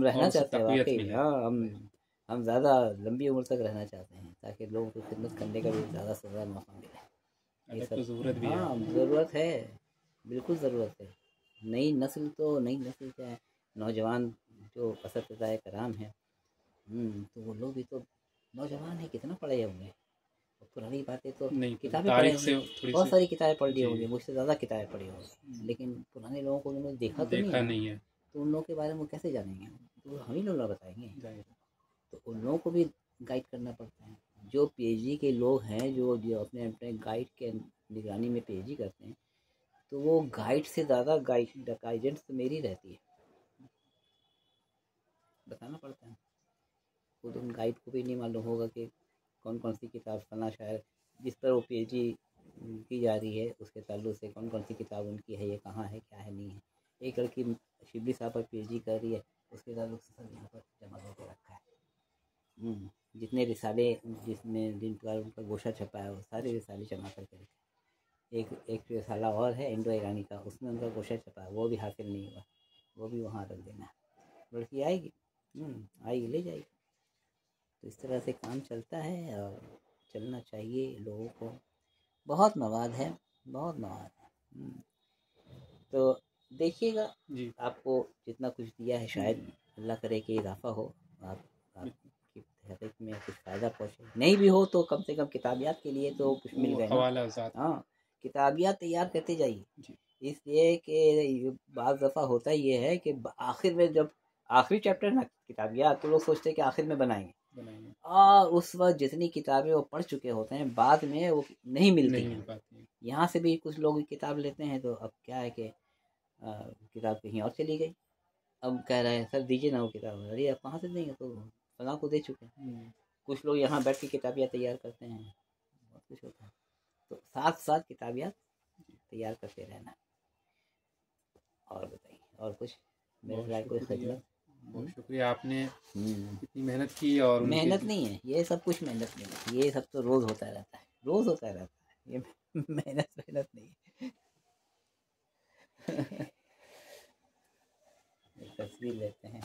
रहना चाहते हैं वाकई। हाँ, हम ज़्यादा लंबी उम्र तक रहना चाहते हैं ताकि लोगों की खिदमत करने का भी ज़्यादा से ज़्यादा मौका मिले। ये सब ज़रूरत भी है। हाँ, ज़रूरत है, बिल्कुल ज़रूरत है। नई नस्ल क्या है, नौजवान जो असतिज़ाए कराम हैं, तो वो लोग भी तो नौजवान हैं, कितना पढ़े होंगे। पुरानी बातें तो किताबें पढ़े होंगे, बहुत सारी किताबें पढ़ ली होंगी, मुझसे ज़्यादा किताबें पढ़ी होंगी, लेकिन पुराने लोगों को उन्होंने देखा तो नहीं है, तो उन लोगों के बारे में कैसे जानेंगे? तो हम ही लोग बताएंगे। तो उन लोगों को भी गाइड करना पड़ता है। जो पीएचडी के लोग हैं, जो अपने गाइड के निगरानी में पीएचडी करते हैं, तो वो गाइड से ज़्यादा गाइडेंस तो मेरी रहती है, बताना पड़ता है। खुद उन गाइड को भी नहीं मालूम होगा कि कौन कौन सी किताब, फला शायर जिस पर वो पीएचडी की जा रही है उसके ताल्लुक से कौन कौन सी किताब उनकी है, ये कहाँ है, क्या है, नहीं है। एक लड़की शिबली साहब पर पीएचडी कर रही है, उसके ताल्लुक से सब यहाँ पर जमा करके रखा है। जितने रिसाले जिसमें जिन पर उनका गोशा छपा है, वो सारे रिसाले जमा करके रखे। एक रिसाला और है इंडो ईरानी का, उसमें उनका गोशा छपा है, वो भी हासिल नहीं हुआ, वो भी वहाँ रख देना है। लड़की आएगी, आएगी, ले जाएगी। तो इस तरह से काम चलता है और चलना चाहिए लोगों को। बहुत मवाद है, बहुत मवाद है। तो देखिएगा, आपको जितना कुछ दिया है शायद अल्लाह करे कि इजाफा हो, आपकी तहरीक में कुछ फ़ायदा पहुँचे। नहीं भी हो तो कम से कम किताबियात के लिए तो कुछ मिल गए ना। हाँ, किताबियात तैयार करते जाइए, इसलिए कि बाज़ दफ़ा होता ये है कि आखिर में जब आखिरी चैप्टर ना किताबियात, तो लोग सोचते हैं कि आखिर में बनाएंगे, और उस वक्त जितनी किताबें वो पढ़ चुके होते हैं बाद में वो नहीं मिलती हैं। यहाँ से भी कुछ लोग किताब लेते हैं तो अब क्या है कि किताब कहीं और चली गई, अब कह रहे हैं सर दीजिए ना वो किताब। अरे अब कहाँ से देंगे, तो फलां को दे चुके हैं। कुछ लोग यहाँ बैठ के किताबियाँ तैयार करते हैं, बहुत कुछ होता है। तो साथ साथ किताबियाँ तैयार करते रहना। और बताइए, और कुछ मेरे लायक कोई खिदमत? बहुत शुक्रिया, आपने इतनी मेहनत की। और मेहनत नहीं है ये सब, कुछ मेहनत नहीं है, ये सब तो रोज़ होता रहता है, रोज़ होता रहता है, ये मेहनत नहीं है। एक तस्वीर लेते हैं।